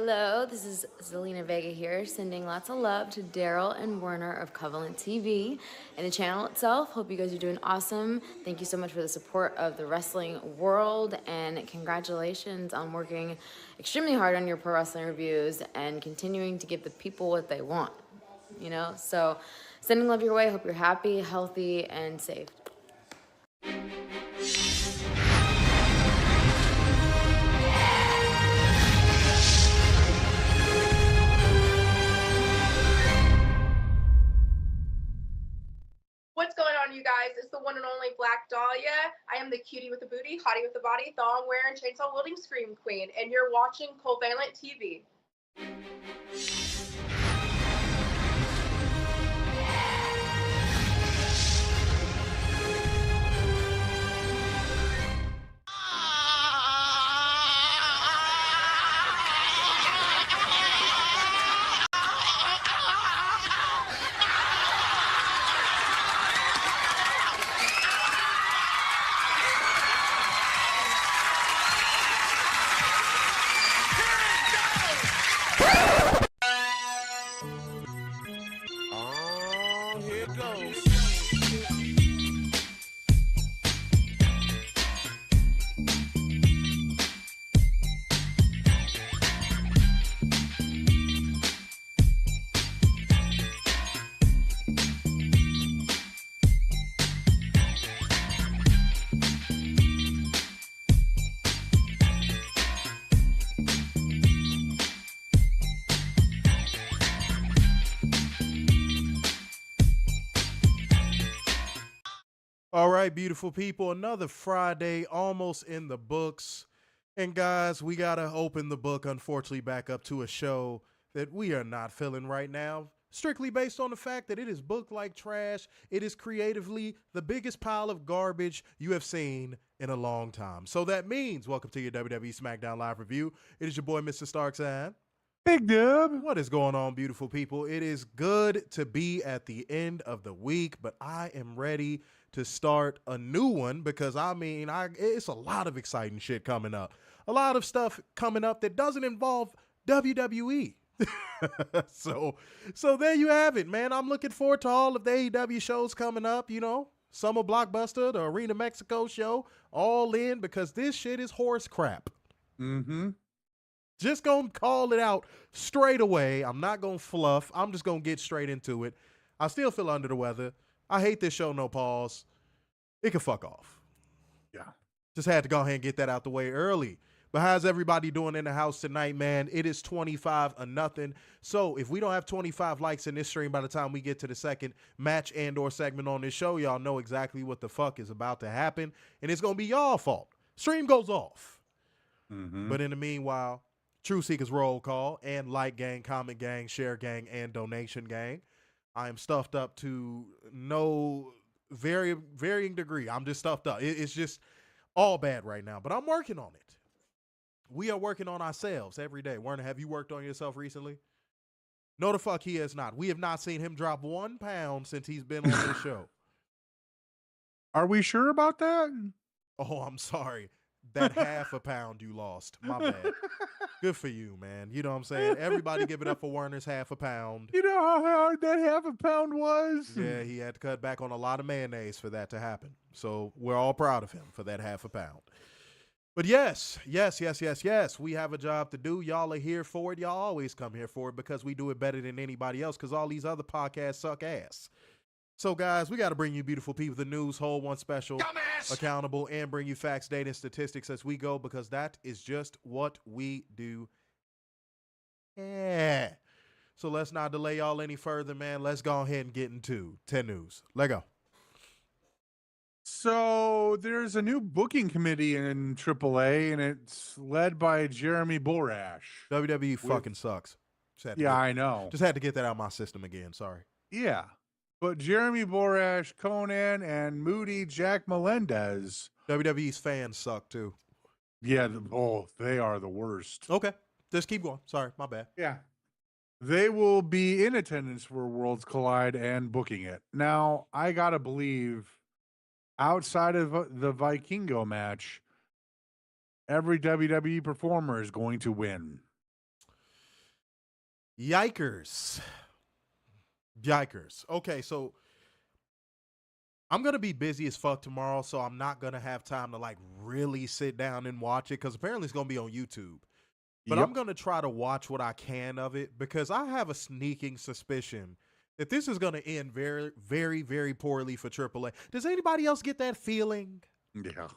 Hello, this is Zelina Vega here, sending lots of love to Daryl and Werner of CovalentTV and the channel itself. Hope you guys are doing awesome. Thank you so much for the support of the wrestling world, and congratulations on working extremely hard on your pro wrestling reviews and continuing to give the people what they want, you know? So sending love your way. Hope you're happy, healthy, and safe. What's going on, you guys? It's the one and only Black Dahlia. I am the cutie with the booty, hottie with the body, thong wearing, chainsaw wielding scream queen, and you're watching Covalent TV. All right, beautiful people, another Friday almost in the books. And guys, we got to open the book, unfortunately, back up to a show that we are not feeling right now, strictly based on the fact that it is booked like trash. It is creatively the biggest pile of garbage you have seen in a long time. So that means, welcome to your WWE Smackdown live review. It is your boy, Mr. Starkson. Big dub. What is going on, beautiful people? It is good to be at the end of the week, but I am ready to start a new one because, it's a lot of exciting shit coming up. A lot of stuff coming up that doesn't involve WWE. So there you have it, man. I'm looking forward to all of the AEW shows coming up, you know. Summer Blockbuster, the Arena Mexico show, all in because this shit is horse crap. Mm-hmm. Just gonna call it out straight away. I'm not gonna fluff. I'm just gonna get straight into it. I still feel under the weather. I hate this show, no pause. It can fuck off. Yeah. Just had to go ahead and get that out the way early. But how's everybody doing in the house tonight, man? It is 25-0. So if we don't have 25 likes in this stream by the time we get to the second match and or segment on this show, y'all know exactly what the fuck is about to happen. And it's going to be y'all fault. Stream goes off. Mm-hmm. But in the meanwhile, True Seekers roll call and like gang, comment gang, share gang, and donation gang. I am stuffed up to no varying degree. I'm just stuffed up. It's just all bad right now, but I'm working on it. We are working on ourselves every day. Werner, have you worked on yourself recently? No, the fuck he has not. We have not seen him drop 1 pound since he's been on this show. Are we sure about that? Oh, I'm sorry. That half a pound you lost. My bad. Good for you, man. You know what I'm saying? Everybody give it up for Werner's half a pound. You know how hard that half a pound was? Yeah, he had to cut back on a lot of mayonnaise for that to happen. So we're all proud of him for that half a pound. But yes, we have a job to do. Y'all are here for it. Y'all always come here for it because we do it better than anybody else because all these other podcasts suck ass. So, guys, we got to bring you beautiful people the news, hold one special, accountable, and bring you facts, data, and statistics as we go because that is just what we do. Yeah. So let's not delay y'all any further, man. Let's go ahead and get into 10 News. Let go. So there's a new booking committee in AAA, and it's led by Jeremy Borash. WWE fucking sucks. I know. Just had to get that out of my system again. Sorry. Yeah. But Jeremy Borash, Conan, and Moody Jack Melendez. WWE's fans suck, too. Yeah. They are the worst. Okay. Just keep going. Sorry. My bad. Yeah. They will be in attendance for Worlds Collide and booking it. Now, I got to believe outside of the Vikingo match, every WWE performer is going to win. Yikers. Yikers. Okay, so I'm going to be busy as fuck tomorrow, so I'm not going to have time to like really sit down and watch it because apparently it's going to be on YouTube. But I'm Yep. going to try to watch what I can of it because I have a sneaking suspicion that this is going to end very, very, very poorly for AAA. Does anybody else get that feeling? Yeah.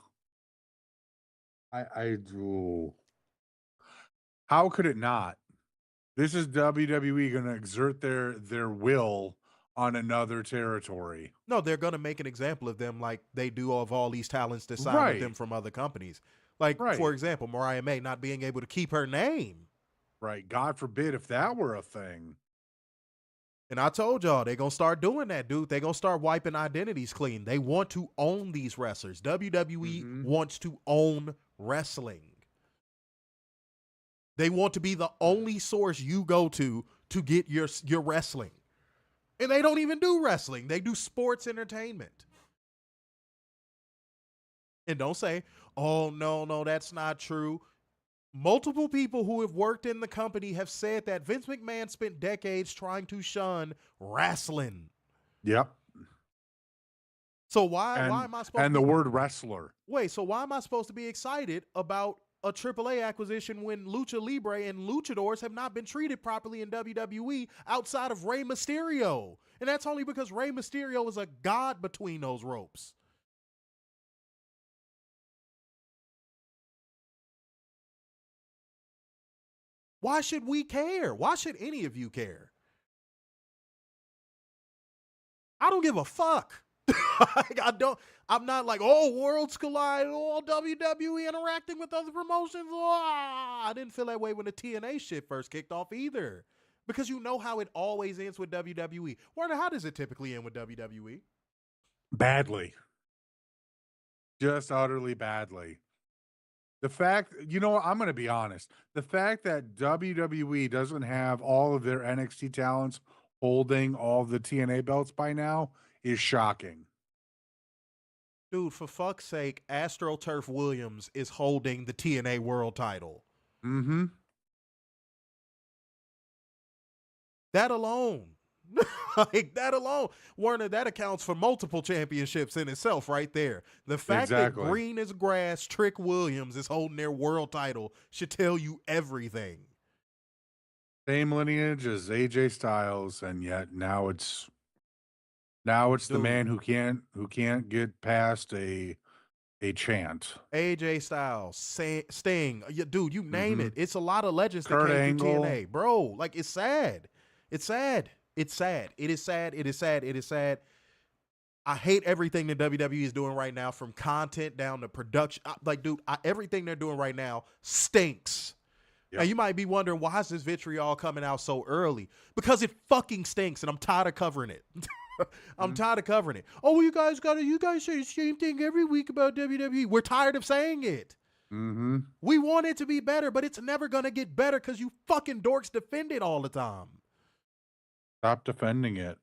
I do. How could it not? This is WWE going to exert their will on another territory. No, they're going to make an example of them like they do of all these talents that sign with them Right. from other companies. Like, for Right. example, Mariah May not being able to keep her name. Right. God forbid if that were a thing. And I told y'all, they're going to start doing that, dude. They're going to start wiping identities clean. They want to own these wrestlers. WWE wants to own wrestling. They want to be the only source you go to get your wrestling. And they don't even do wrestling. They do sports entertainment. And don't say, oh, no, that's not true. Multiple people who have worked in the company have said that Vince McMahon spent decades trying to shun wrestling. Yep. So why am I supposed and to the be, word wrestler. wait, so why am I supposed to be excited about a AAA acquisition when Lucha Libre and luchadors have not been treated properly in WWE outside of Rey Mysterio? And that's only because Rey Mysterio is a god between those ropes. Why should we care? Why should any of you care? I don't give a fuck. I'm not like, oh, worlds collide, oh, WWE interacting with other promotions. Oh, I didn't feel that way when the TNA shit first kicked off either. Because you know how it always ends with WWE. Warner, how does it typically end with WWE? Badly. Just utterly badly. The fact, I'm going to be honest. The fact that WWE doesn't have all of their NXT talents holding all the TNA belts by now is shocking. Dude, for fuck's sake, AstroTurf Williams is holding the TNA world title. Mm-hmm. That alone. Like that alone, Warner, that accounts for multiple championships in itself right there. The fact that green as grass Trick Williams is holding their world title should tell you everything. Same lineage as AJ Styles, and yet now it's the man who can't get past a chant. AJ Styles, Sting, dude, you name it. It's a lot of legends Kurt that came Angle. through TNA, bro. Like it's sad. It's sad. It's sad. It is sad. It is sad. It is sad. I hate everything that WWE is doing right now, from content down to production. Like, dude, everything they're doing right now stinks. Yep. Now, you might be wondering, why is this vitriol coming out so early? Because it fucking stinks, and I'm tired of covering it. I'm tired of covering it. Oh, you guys say the same thing every week about WWE. We're tired of saying it. Mm-hmm. We want it to be better, but it's never going to get better because you fucking dorks defend it all the time. Stop defending it.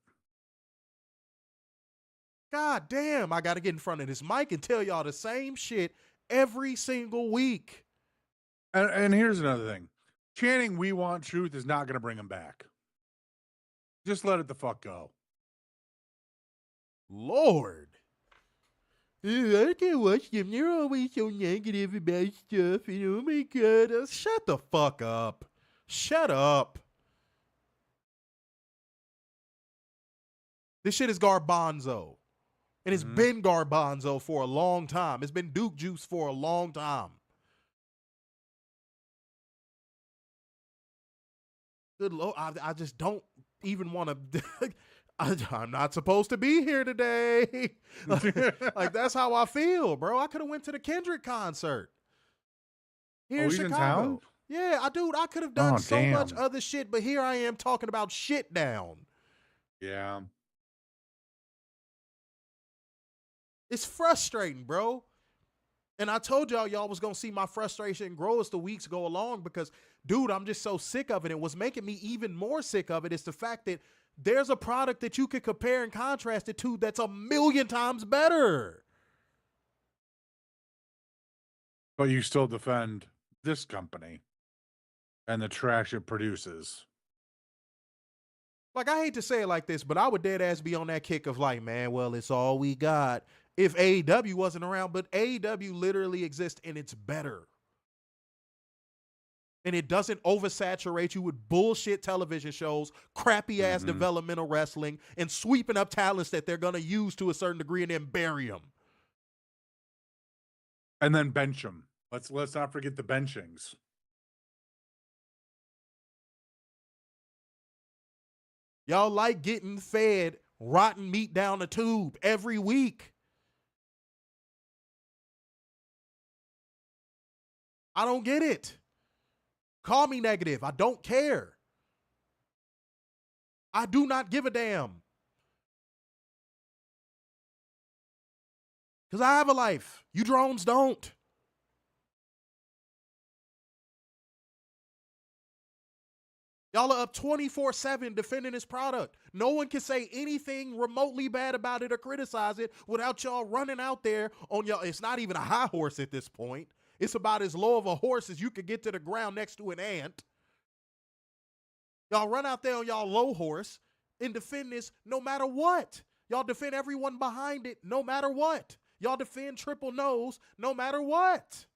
God damn, I got to get in front of this mic and tell y'all the same shit every single week. And here's another thing. Chanting "We want truth" is not going to bring them back. Just let it the fuck go. Lord. I can't watch them. They're always so negative about stuff. And oh my God. Shut the fuck up. Shut up. This shit is garbanzo. And it's been garbanzo for a long time. It's been Duke Juice for a long time. Good Lord, I just don't even want to. I'm not supposed to be here today. Like that's how I feel, bro. I could have went to the Kendrick concert here in Chicago. In town? Yeah, I could have done so much other shit, but here I am talking about shit down. Yeah. It's frustrating, bro. And I told y'all was going to see my frustration grow as the weeks go along because, dude, I'm just so sick of it. And what's making me even more sick of it is the fact that there's a product that you could compare and contrast it to that's 1,000,000 times better. But you still defend this company and the trash it produces. Like, I hate to say it like this, but I would dead ass be on that kick of like, man, well, it's all we got if AEW wasn't around. But AEW literally exists and it's better. And it doesn't oversaturate you with bullshit television shows, crappy ass developmental wrestling, and sweeping up talents that they're going to use to a certain degree and then bury them. And then bench them. Let's not forget the benchings. Y'all like getting fed rotten meat down the tube every week. I don't get it. Call me negative. I don't care. I do not give a damn. Because I have a life. You drones don't. Y'all are up 24/7 defending this product. No one can say anything remotely bad about it or criticize it without y'all running out there on y'all. It's not even a high horse at this point. It's about as low of a horse as you could get to the ground next to an ant. Y'all run out there on y'all low horse and defend this no matter what. Y'all defend everyone behind it no matter what. Y'all defend triple no's no matter what.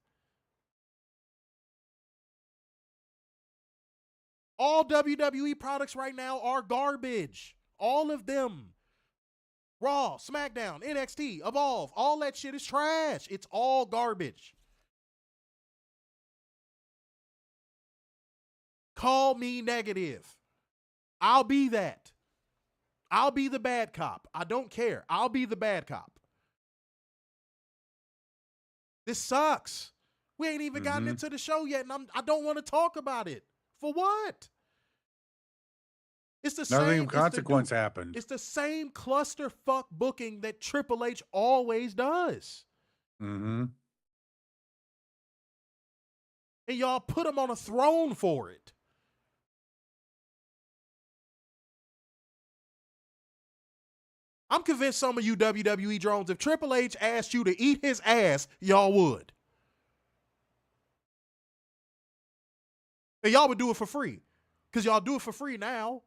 All WWE products right now are garbage. All of them. Raw, SmackDown, NXT, Evolve, all that shit is trash. It's all garbage. Call me negative. I'll be that. I'll be the bad cop. I don't care. I'll be the bad cop. This sucks. We ain't even gotten into the show yet, and I don't want to talk about it. For what? It's the Nothing same of consequence happened. It's the same clusterfuck booking that Triple H always does. And y'all put him on a throne for it. I'm convinced some of you WWE drones, if Triple H asked you to eat his ass, y'all would. And y'all would do it for free. Because y'all do it for free now.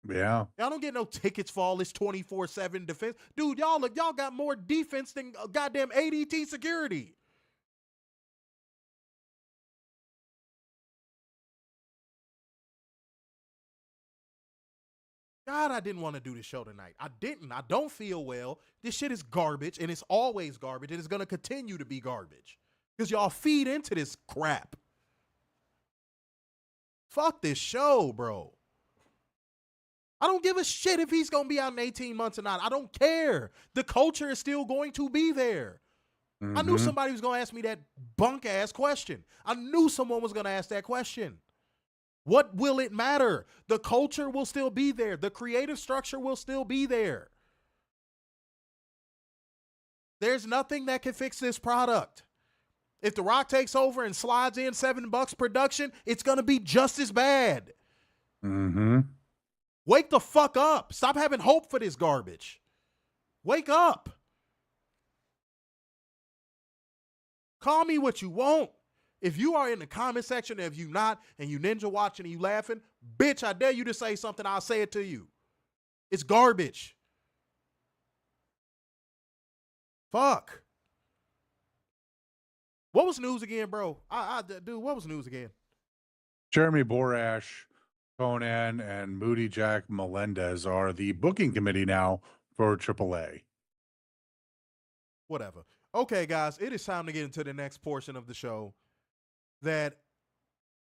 Yeah. Y'all don't get no tickets for all this 24/7 defense. Dude, y'all got more defense than goddamn ADT security. God, I didn't want to do this show tonight. I didn't. I don't feel well. This shit is garbage, and it's always garbage, and it's going to continue to be garbage. Because y'all feed into this crap. Fuck this show, bro. I don't give a shit if he's going to be out in 18 months or not. I don't care. The culture is still going to be there. I knew somebody was going to ask me that bunk-ass question. I knew someone was going to ask that question. What will it matter? The culture will still be there. The creative structure will still be there. There's nothing that can fix this product. If The Rock takes over and slides in $7 production, it's going to be just as bad. Wake the fuck up. Stop having hope for this garbage. Wake up. Call me what you want. If you are in the comment section, if you not, and you ninja watching and you laughing, bitch, I dare you to say something, I'll say it to you. It's garbage. Fuck. What was news again, bro? Dude, what was news again? Jeremy Borash, Conan, and Moody Jack Melendez are the booking committee now for AAA. Whatever. Okay, guys, it is time to get into the next portion of the show that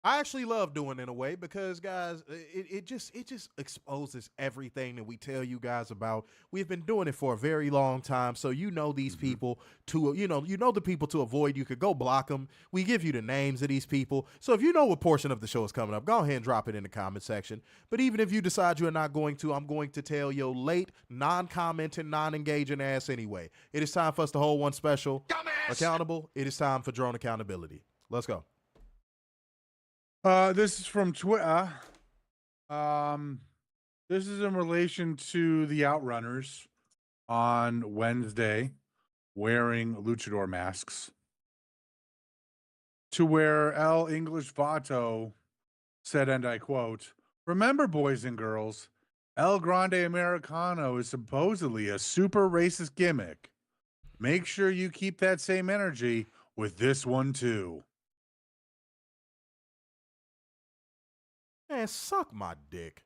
I actually love doing in a way because, guys, it just exposes everything that we tell you guys about. We've been doing it for a very long time, so you know these people to, you know the people to avoid. You could go block them. We give you the names of these people. So if you know what portion of the show is coming up, go ahead and drop it in the comment section. But even if you decide you're not going to, I'm going to tell your late, non-commenting, non-engaging ass anyway. It is time for us to hold one special accountable. It is time for drone accountability. Let's go. This is from Twitter. This is in relation to the Outrunners on Wednesday wearing luchador masks. To where El English Vato said, and I quote, "Remember, boys and girls, El Grande Americano is supposedly a super racist gimmick. Make sure you keep that same energy with this one too. Man, suck my dick.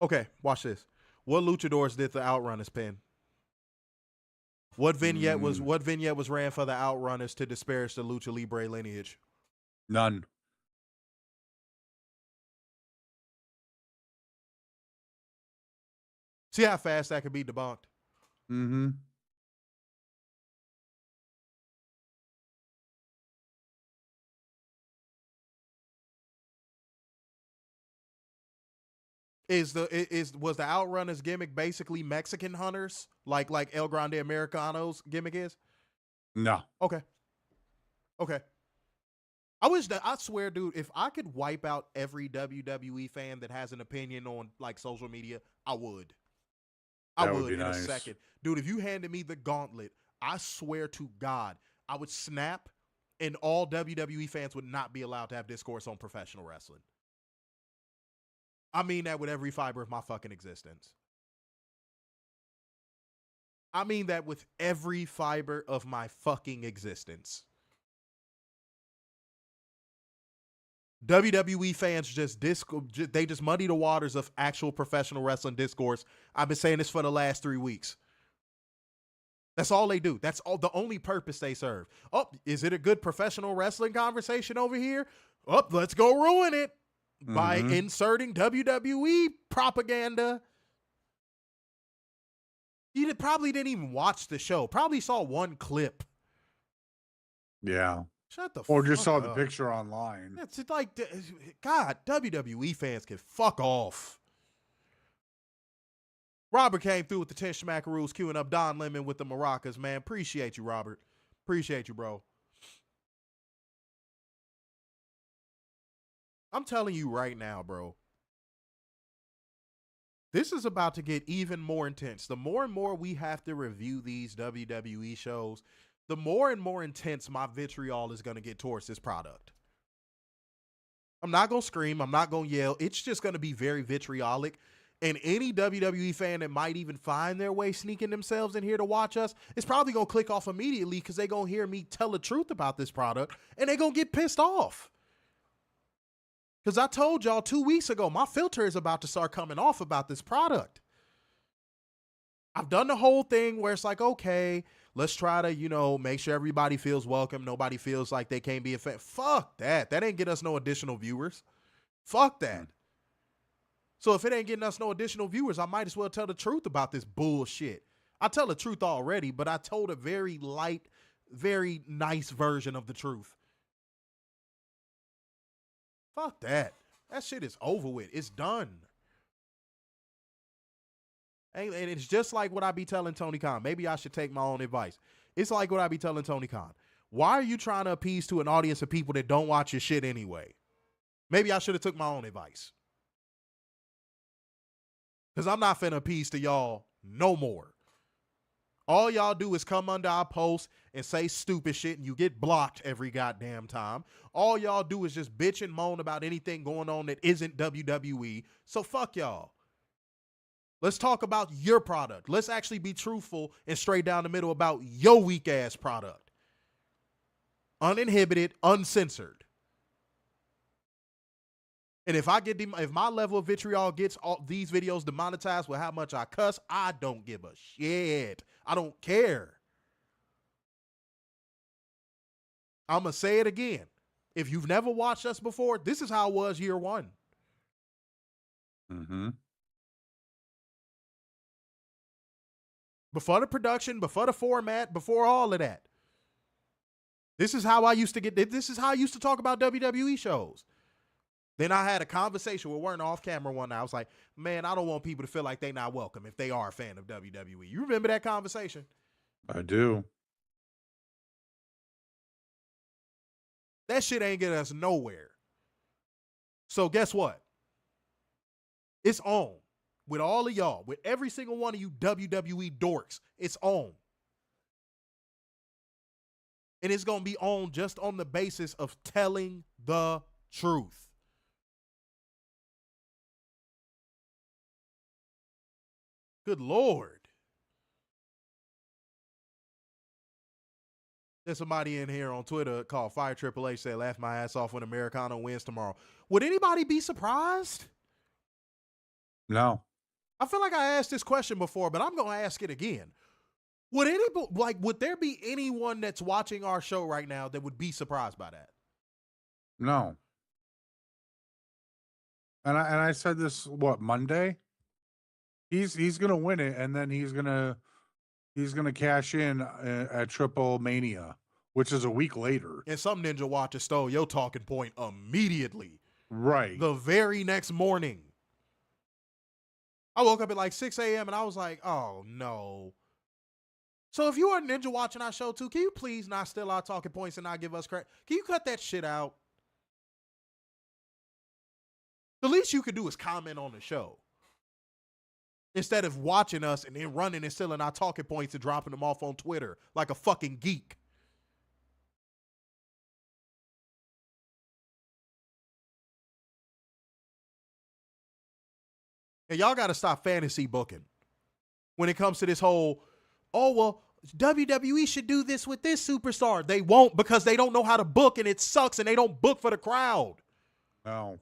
Okay, watch this. What luchadors did the Outrunners pin? What vignette was ran for the Outrunners to disparage the Lucha Libre lineage? None. See how fast that could be debunked? Mm-hmm. Was the Outrunners gimmick basically Mexican hunters, like El Grande Americano's gimmick is? No. Okay. I swear, dude, if I could wipe out every WWE fan that has an opinion on like social media, I would. That would be in nice. a second. Dude, if you handed me the gauntlet, I swear to God, I would snap and all WWE fans would not be allowed to have discourse on professional wrestling. I mean that with every fiber of my fucking existence. I mean that with every fiber of my fucking existence. WWE fans they just muddy the waters of actual professional wrestling discourse. I've been saying this for the last 3 weeks. That's all they do. That's all the only purpose they serve. Oh, is it a good professional wrestling conversation over here? Oh, let's go ruin it by inserting WWE propaganda. You probably didn't even watch the show. Probably saw one clip. Yeah. Shut the fuck up. Or just saw the picture online. It's like, God, WWE fans can fuck off. Robert came through with the 10 Schmackaroos, queuing up Don Lemon with the maracas, man. Appreciate you, Robert. Appreciate you, bro. I'm telling you right now, bro. This is about to get even more intense. The more and more we have to review these WWE shows, the more and more intense my vitriol is going to get towards this product. I'm not going to scream. I'm not going to yell. It's just going to be very vitriolic. And any WWE fan that might even find their way sneaking themselves in here to watch us is probably going to click off immediately because they're going to hear me tell the truth about this product and they're going to get pissed off. Because I told y'all 2 weeks ago, my filter is about to start coming off about this product. I've done the whole thing where it's like, okay, let's try to, make sure everybody feels welcome. Nobody feels like they can't be a fan. Fuck that. That ain't get us no additional viewers. Fuck that. So if it ain't getting us no additional viewers, I might as well tell the truth about this bullshit. I tell the truth already, but I told a very light, very nice version of the truth. Fuck that. That shit is over with. It's done. And it's just like what I be telling Tony Khan. Maybe I should take my own advice. It's like what I be telling Tony Khan. Why are you trying to appease to an audience of people that don't watch your shit anyway? Maybe I should have took my own advice. Because I'm not finna appease to y'all no more. All y'all do is come under our post and say stupid shit and you get blocked every goddamn time. All y'all do is just bitch and moan about anything going on that isn't WWE. So fuck y'all. Let's talk about your product. Let's actually be truthful and straight down the middle about your weak ass product. Uninhibited, uncensored. And if my level of vitriol gets all these videos demonetized with how much I cuss, I don't give a shit. I don't care. I'm going to say it again. If you've never watched us before, this is how it was year one. Before the production, before the format, before all of that. This is how I used to talk about WWE shows. Then I had a conversation with Werner off camera one night. I was like, man, I don't want people to feel like they're not welcome if they are a fan of WWE. You remember that conversation? I do. That shit ain't getting us nowhere. So guess what? It's on. With all of y'all, with every single one of you WWE dorks, it's on. And it's going to be on just on the basis of telling the truth. Good Lord. There's somebody in here on Twitter called Fire Triple H said, laugh my ass off when Americano wins tomorrow. Would anybody be surprised? No. I feel like I asked this question before, but I'm going to ask it again. Would there be anyone that's watching our show right now that would be surprised by that? No. And I said this, Monday? He's going to win it, and then he's going to cash in at Triple Mania, which is a week later. And some Ninja Watcher stole your talking point immediately. Right. The very next morning. I woke up at like 6 a.m. and I was like, oh no. So if you are Ninja watching our show too, can you please not steal our talking points and not give us credit? Can you cut that shit out? The least you could do is comment on the show. Instead of watching us and then running and stealing our talking points and dropping them off on Twitter like a fucking geek. And y'all got to stop fantasy booking when it comes to this whole, oh, well, WWE should do this with this superstar. They won't, because they don't know how to book, and it sucks, and they don't book for the crowd. No.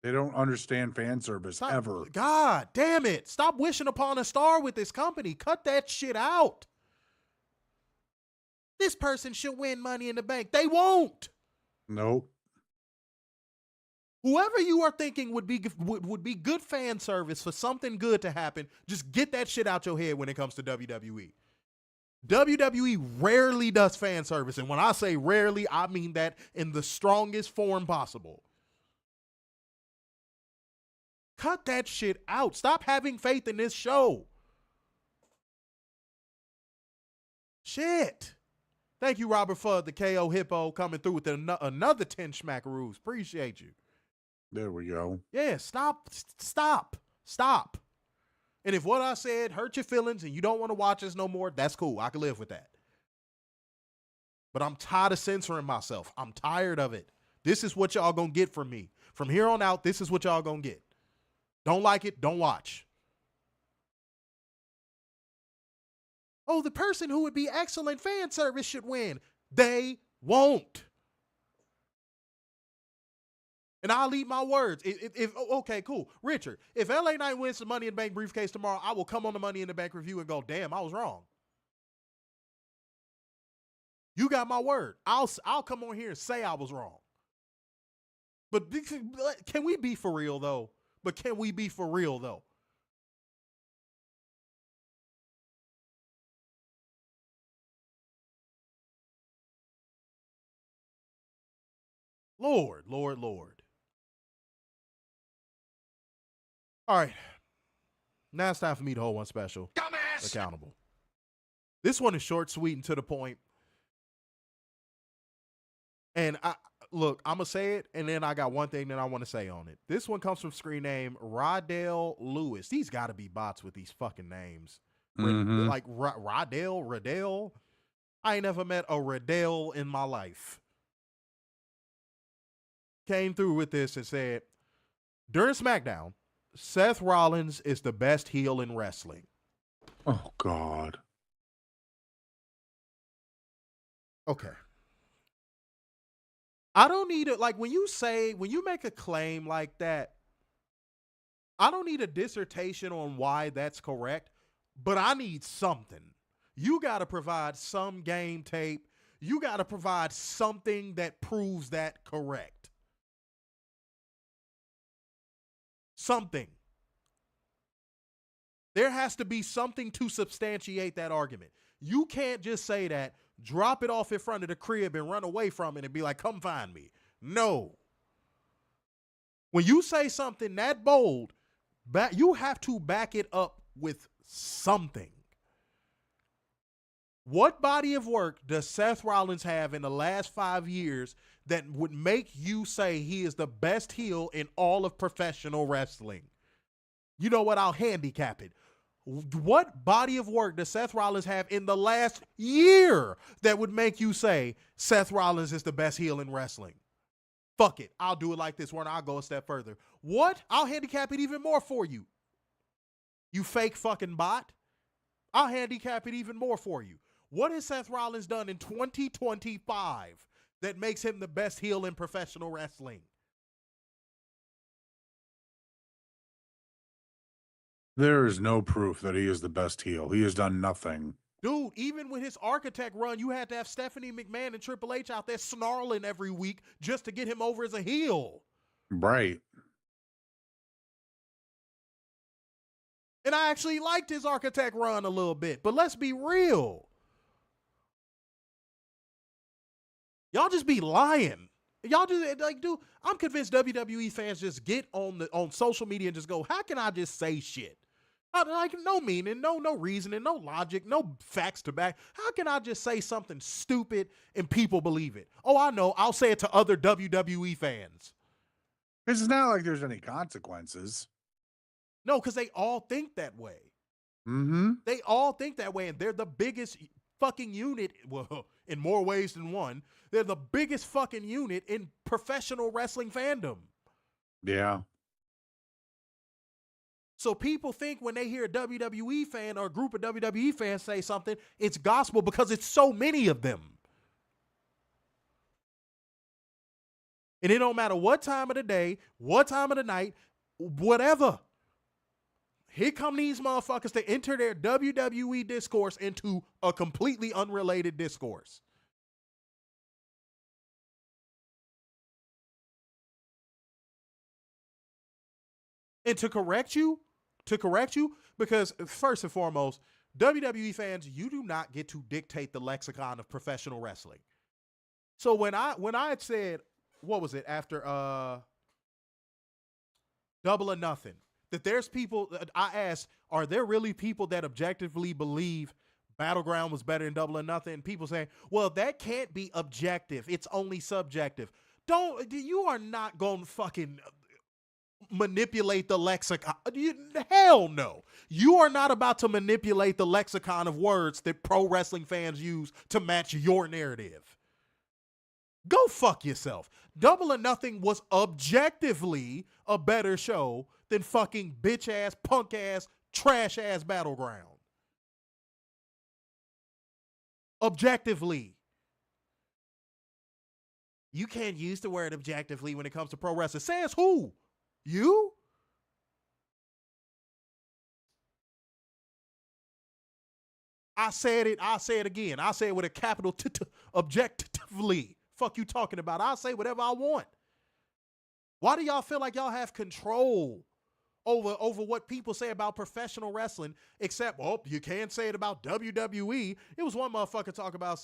They don't understand fan service ever. God damn it. Stop wishing upon a star with this company. Cut that shit out. This person should win Money in the Bank. They won't. Nope. Whoever you are thinking would be good fan service for something good to happen, just get that shit out your head when it comes to WWE. WWE rarely does fan service. And when I say rarely, I mean that in the strongest form possible. Cut that shit out. Stop having faith in this show. Shit. Thank you, Robert Fudd, the KO Hippo, coming through with another 10 smackaroos. Appreciate you. There we go. Yeah, stop. And if what I said hurt your feelings and you don't want to watch us no more, that's cool. I can live with that. But I'm tired of censoring myself. I'm tired of it. This is what y'all gonna get from me. From here on out, this is what y'all gonna get. Don't like it, don't watch. Oh, the person who would be excellent fan service should win. They won't. And I'll eat my words. Okay, cool. Richard, if LA Knight wins the Money in the Bank briefcase tomorrow, I will come on the Money in the Bank review and go, damn, I was wrong. You got my word. I'll come on here and say I was wrong. But can we be for real, though? Lord. All right. Now it's time for me to hold one special. Dumbass! Accountable. This one is short, sweet, and to the point. And I'm going to say it, and then I got one thing that I want to say on it. This one comes from screen name Rodell Lewis. These got to be bots with these fucking names. Mm-hmm. Like Rodell. I ain't never met a Rodell in my life. Came through with this and said, during SmackDown, Seth Rollins is the best heel in wrestling. Oh, God. Okay. I don't need it. Like when you make a claim like that, I don't need a dissertation on why that's correct, but I need something. You got to provide some game tape. You got to provide something that proves that correct. Something. There has to be something to substantiate that argument. You can't just say that, drop it off in front of the crib and run away from it and be like, come find me. No. When you say something that bold, you have to back it up with something. What body of work does Seth Rollins have in the last 5 years that would make you say he is the best heel in all of professional wrestling? You know what? I'll handicap it. What body of work does Seth Rollins have in the last year that would make you say Seth Rollins is the best heel in wrestling? Fuck it. I'll do it like this one. I'll go a step further. What? I'll handicap it even more for you. You fake fucking bot. I'll handicap it even more for you. What has Seth Rollins done in 2025 that makes him the best heel in professional wrestling? There is no proof that he is the best heel. He has done nothing. Dude, even with his Architect run, you had to have Stephanie McMahon and Triple H out there snarling every week just to get him over as a heel. Right. And I actually liked his Architect run a little bit. But let's be real. Y'all just be lying. Y'all just like, dude, I'm convinced WWE fans just get on social media and just go, how can I just say shit? Like, no meaning, no reasoning, no logic, no facts to back. How can I just say something stupid and people believe it? Oh, I know. I'll say it to other WWE fans. It's not like there's any consequences. No, because they all think that way. Mm-hmm. They all think that way, and they're the biggest fucking unit, well, in more ways than one. They're the biggest fucking unit in professional wrestling fandom. Yeah. So people think when they hear a WWE fan or a group of WWE fans say something, it's gospel because it's so many of them. And it don't matter what time of the day, what time of the night, whatever. Here come these motherfuckers to enter their WWE discourse into a completely unrelated discourse. And to correct you, because first and foremost, WWE fans, you do not get to dictate the lexicon of professional wrestling. So when I had said, what was it, after Double or Nothing, that there's people, I asked, are there really people that objectively believe Battleground was better than Double or Nothing? And people saying, well, that can't be objective. It's only subjective. You are not going to fucking manipulate the lexicon. Hell no. You are not about to manipulate the lexicon of words that pro wrestling fans use to match your narrative. Go fuck yourself. Double or Nothing was objectively a better show than fucking bitch ass, punk ass, trash ass Battleground. Objectively. You can't use the word objectively when it comes to pro wrestling. Says who? You? I said it. I'll say it again. I'll say it with a capital T. Objectively. Fuck you talking about? I'll say whatever I want. Why do y'all feel like y'all have control over what people say about professional wrestling, except, oh, you can't say it about WWE? It was one motherfucker talk about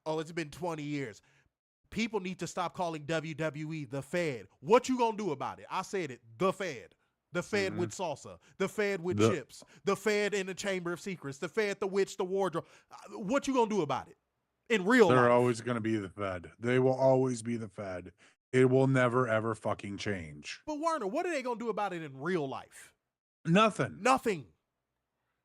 it's been 20 years. People need to stop calling WWE the Fed. What you gonna do about it? I said it, the Fed. The Fed with salsa. The Fed with chips. The Fed in the Chamber of Secrets. The Fed, the witch, the wardrobe. What you gonna do about it? In real life. They're always gonna be the Fed. They will always be the Fed. It will never, ever fucking change. But Werner, what are they gonna do about it in real life? Nothing. Nothing.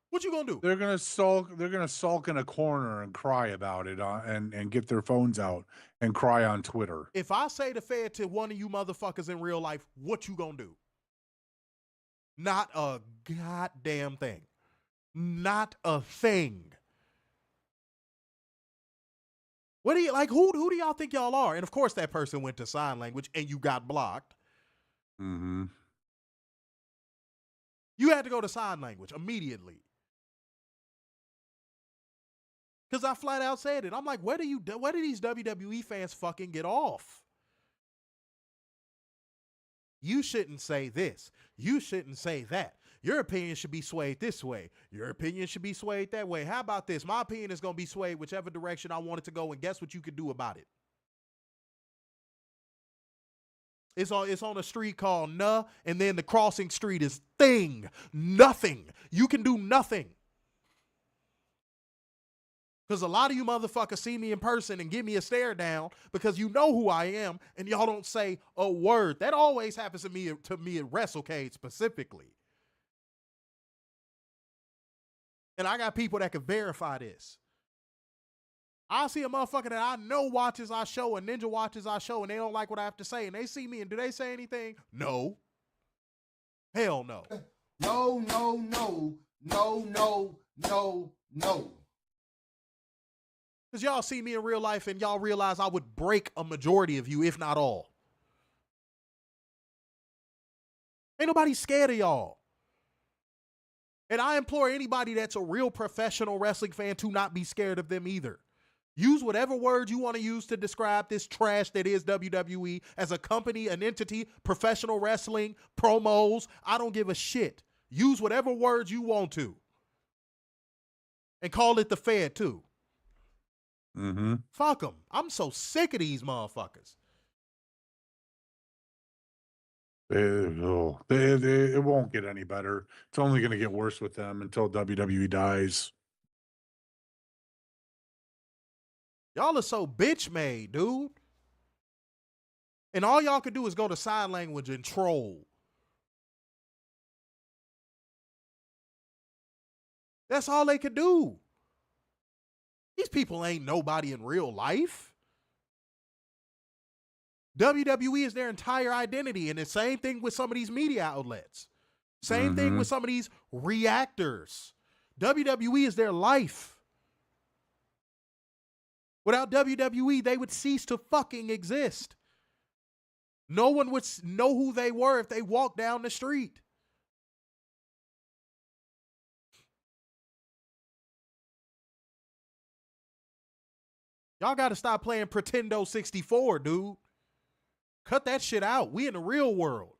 What you gonna do? They're gonna sulk. They're gonna sulk in a corner and cry about it, and get their phones out and cry on Twitter. If I say the Fed to one of you motherfuckers in real life, what you gonna do? Not a goddamn thing. Not a thing. What do you like? Who do y'all think y'all are? And of course, that person went to sign language, and you got blocked. Mm-hmm. You had to go to sign language immediately. Because I flat out said it. I'm like, where do these WWE fans fucking get off? You shouldn't say this. You shouldn't say that. Your opinion should be swayed this way. Your opinion should be swayed that way. How about this? My opinion is going to be swayed whichever direction I want it to go, and guess what you could do about it? It's on a street called Nuh, and then the crossing street is thing. Nothing. You can do nothing. Because a lot of you motherfuckers see me in person and give me a stare down because you know who I am, and y'all don't say a word. That always happens to me at WrestleCade specifically. And I got people that can verify this. I see a motherfucker that I know watches our show, and Ninja watches our show, and they don't like what I have to say, and they see me, and do they say anything? No. Hell no. No, no, no, no, no, no, no. Because y'all see me in real life and y'all realize I would break a majority of you, if not all. Ain't nobody scared of y'all. And I implore anybody that's a real professional wrestling fan to not be scared of them either. Use whatever words you want to use to describe this trash that is WWE as a company, an entity, professional wrestling, promos. I don't give a shit. Use whatever words you want to. And call it the Fed too. Mm-hmm. Fuck them. I'm so sick of these motherfuckers. It won't get any better. It's only going to get worse with them until WWE dies. Y'all are so bitch made, dude. And all y'all can do is go to sign language and troll. That's all they could do. These people ain't nobody in real life. WWE is their entire identity, and the same thing with some of these media outlets. Same thing with some of these reactors. WWE is their life. Without WWE, they would cease to fucking exist. No one would know who they were if they walked down the street. Y'all got to stop playing Pretendo 64, dude. Cut that shit out. We in the real world.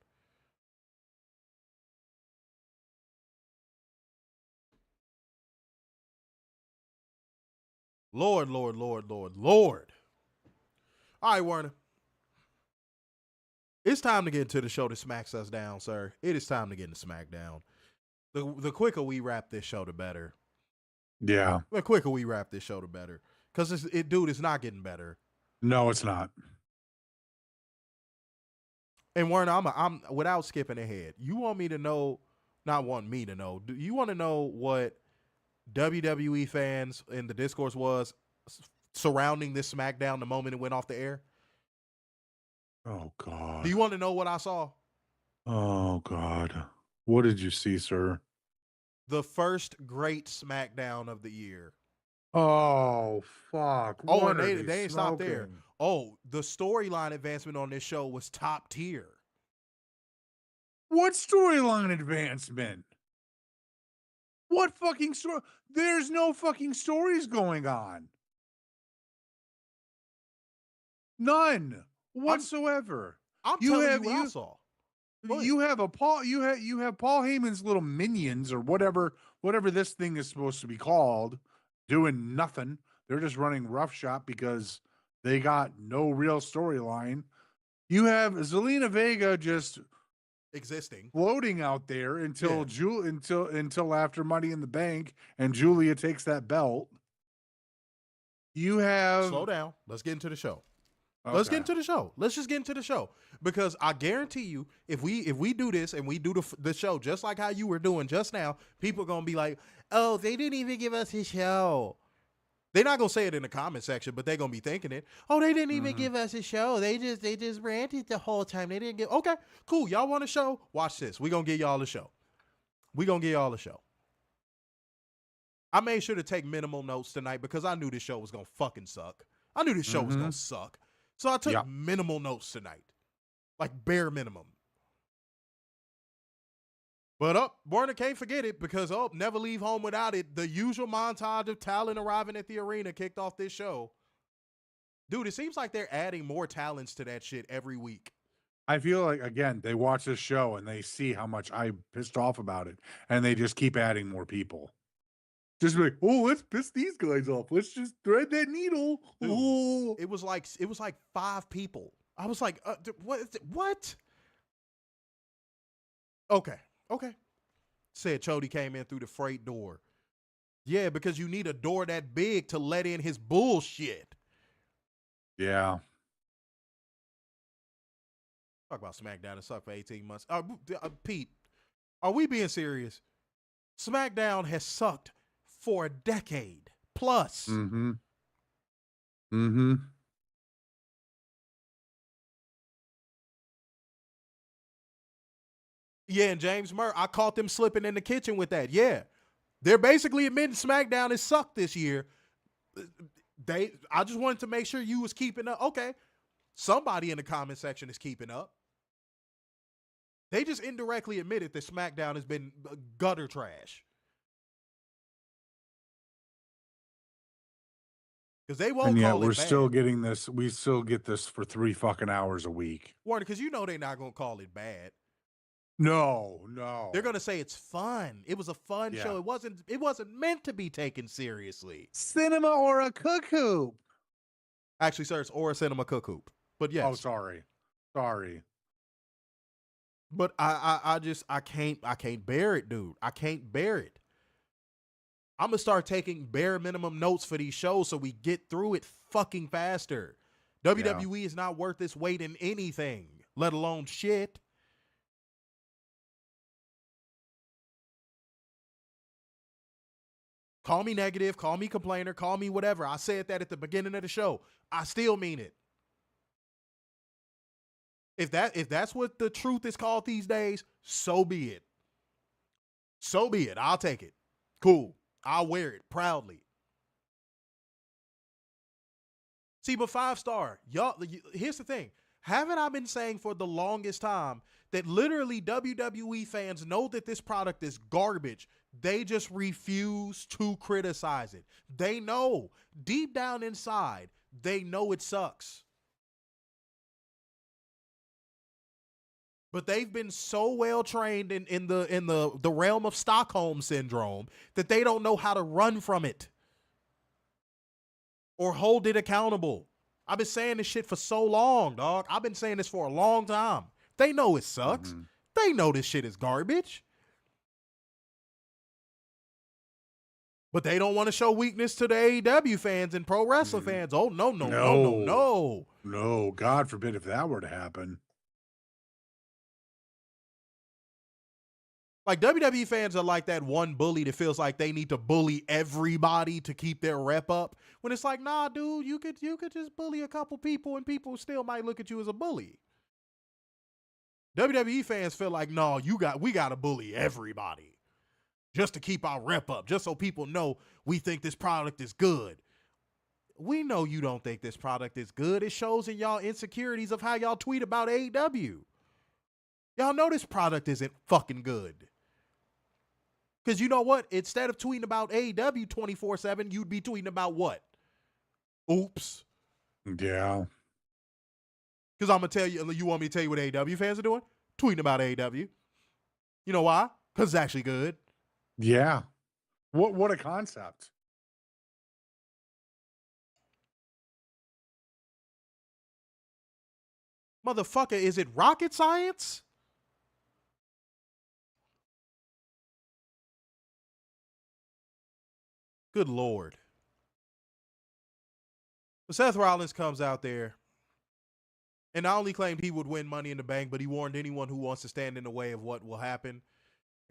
Lord, Lord, Lord, Lord, Lord. All right, Werner. It's time to get into the show that smacks us down, sir. It is time to get into SmackDown. The quicker we wrap this show, the better. Yeah. The quicker we wrap this show, the better. Because, dude, it's not getting better. No, it's not. And Werner, I'm without skipping ahead. You want me to know, not want me to know. Do you want to know what WWE fans in the discourse was surrounding this SmackDown the moment it went off the air? Oh, God. Do you want to know what I saw? Oh, God. What did you see, sir? The first great SmackDown of the year. Oh, fuck. Oh, What and they ain't stopped there. smoking? Oh, the storyline advancement on this show was top tier. What storyline advancement? What fucking story? There's no fucking stories going on. None whatsoever. I'm You telling have you what I saw. Go ahead. you have a Paul you have Paul Heyman's little minions or whatever this thing is supposed to be called doing nothing. They're just running roughshod because they got no real storyline. You have Zelina Vega just Existing. floating out there until Yeah. until after Money in the Bank and Giulia takes that belt. You have Slow down. Let's get into the show. Okay. Let's get into the show. Let's just get into the show. Because I guarantee you, if we do this and we do the show just like how you were doing just now, people are going to be like, oh, they didn't even give us a show. They're not going to say it in the comment section, but they're going to be thinking it. Oh, they didn't even give us a show. They just ranted the whole time. They didn't give. Okay, cool. Y'all want a show? Watch this. We're going to give y'all a show. We're going to give y'all a show. I made sure to take minimal notes tonight because I knew this show was going to fucking suck. I knew this show was going to suck. So I took minimal notes tonight. Like bare minimum. But Warner can't forget it because never leave home without it. The usual montage of talent arriving at the arena kicked off this show. Dude, it seems like they're adding more talents to that shit every week. I feel like, again, they watch this show and they see how much I pissed off about it, and they just keep adding more people. Just be like, oh, let's piss these guys off. Let's just thread that needle. Dude, oh. It was like 5 people. I was like, what? Okay. Said Chody came in through the freight door. Yeah, because you need a door that big to let in his bullshit. Yeah. Talk about SmackDown. It sucked for 18 months. Pete, are we being serious? SmackDown has sucked for a decade plus. Mm-hmm. Mm-hmm. Yeah, and James Murray, I caught them slipping in the kitchen with that. Yeah. They're basically admitting SmackDown has sucked this year. I just wanted to make sure you was keeping up. Okay. Somebody in the comment section is keeping up. They just indirectly admitted that SmackDown has been gutter trash. Because they won't And yet call we're it bad. still getting this. We still get this for 3 fucking hours a week. Warner, because you know they're not going to call it bad. No. They're going to say it's fun. It was a fun show. It wasn't meant to be taken seriously. Cinema or a cook hoop. Actually, sir, it's or a cinema cook hoop. But yes. Oh, sorry. But I can't bear it, dude. I can't bear it. I'm going to start taking bare minimum notes for these shows so we get through it fucking faster. WWE is not worth its weight in anything, let alone shit. Call me negative, call me complainer, call me whatever. I said that at the beginning of the show. I still mean it. If that's what the truth is called these days, so be it. So be it. I'll take it. Cool. I'll wear it proudly. See, but 5-star, y'all, here's the thing. Haven't I been saying for the longest time that literally WWE fans know that this product is garbage? They just refuse to criticize it. They know, deep down inside, they know it sucks. But they've been so well trained in the realm of Stockholm syndrome that they don't know how to run from it or hold it accountable. I've been saying this shit for so long, dog. I've been saying this for a long time. They know it sucks. Mm-hmm. They know this shit is garbage. But they don't want to show weakness to the AEW fans and pro wrestling fans. Oh, no. No, God forbid if that were to happen. Like, WWE fans are like that one bully that feels like they need to bully everybody to keep their rep up. When it's like, nah, dude, you could just bully a couple people and people still might look at you as a bully. WWE fans feel like, no, we got to bully everybody just to keep our rep up, just so people know we think this product is good. We know you don't think this product is good. It shows in y'all insecurities of how y'all tweet about AEW. Y'all know this product isn't fucking good. Because you know what? Instead of tweeting about AEW 24/7, you'd be tweeting about what? Oops. Yeah. Because I'm going to tell you, you want me to tell you what AEW fans are doing? Tweeting about AEW. You know why? Because it's actually good. Yeah. What a concept. Motherfucker, is it rocket science? Good Lord. But Seth Rollins comes out there and not only claimed he would win Money in the Bank, but he warned anyone who wants to stand in the way of what will happen.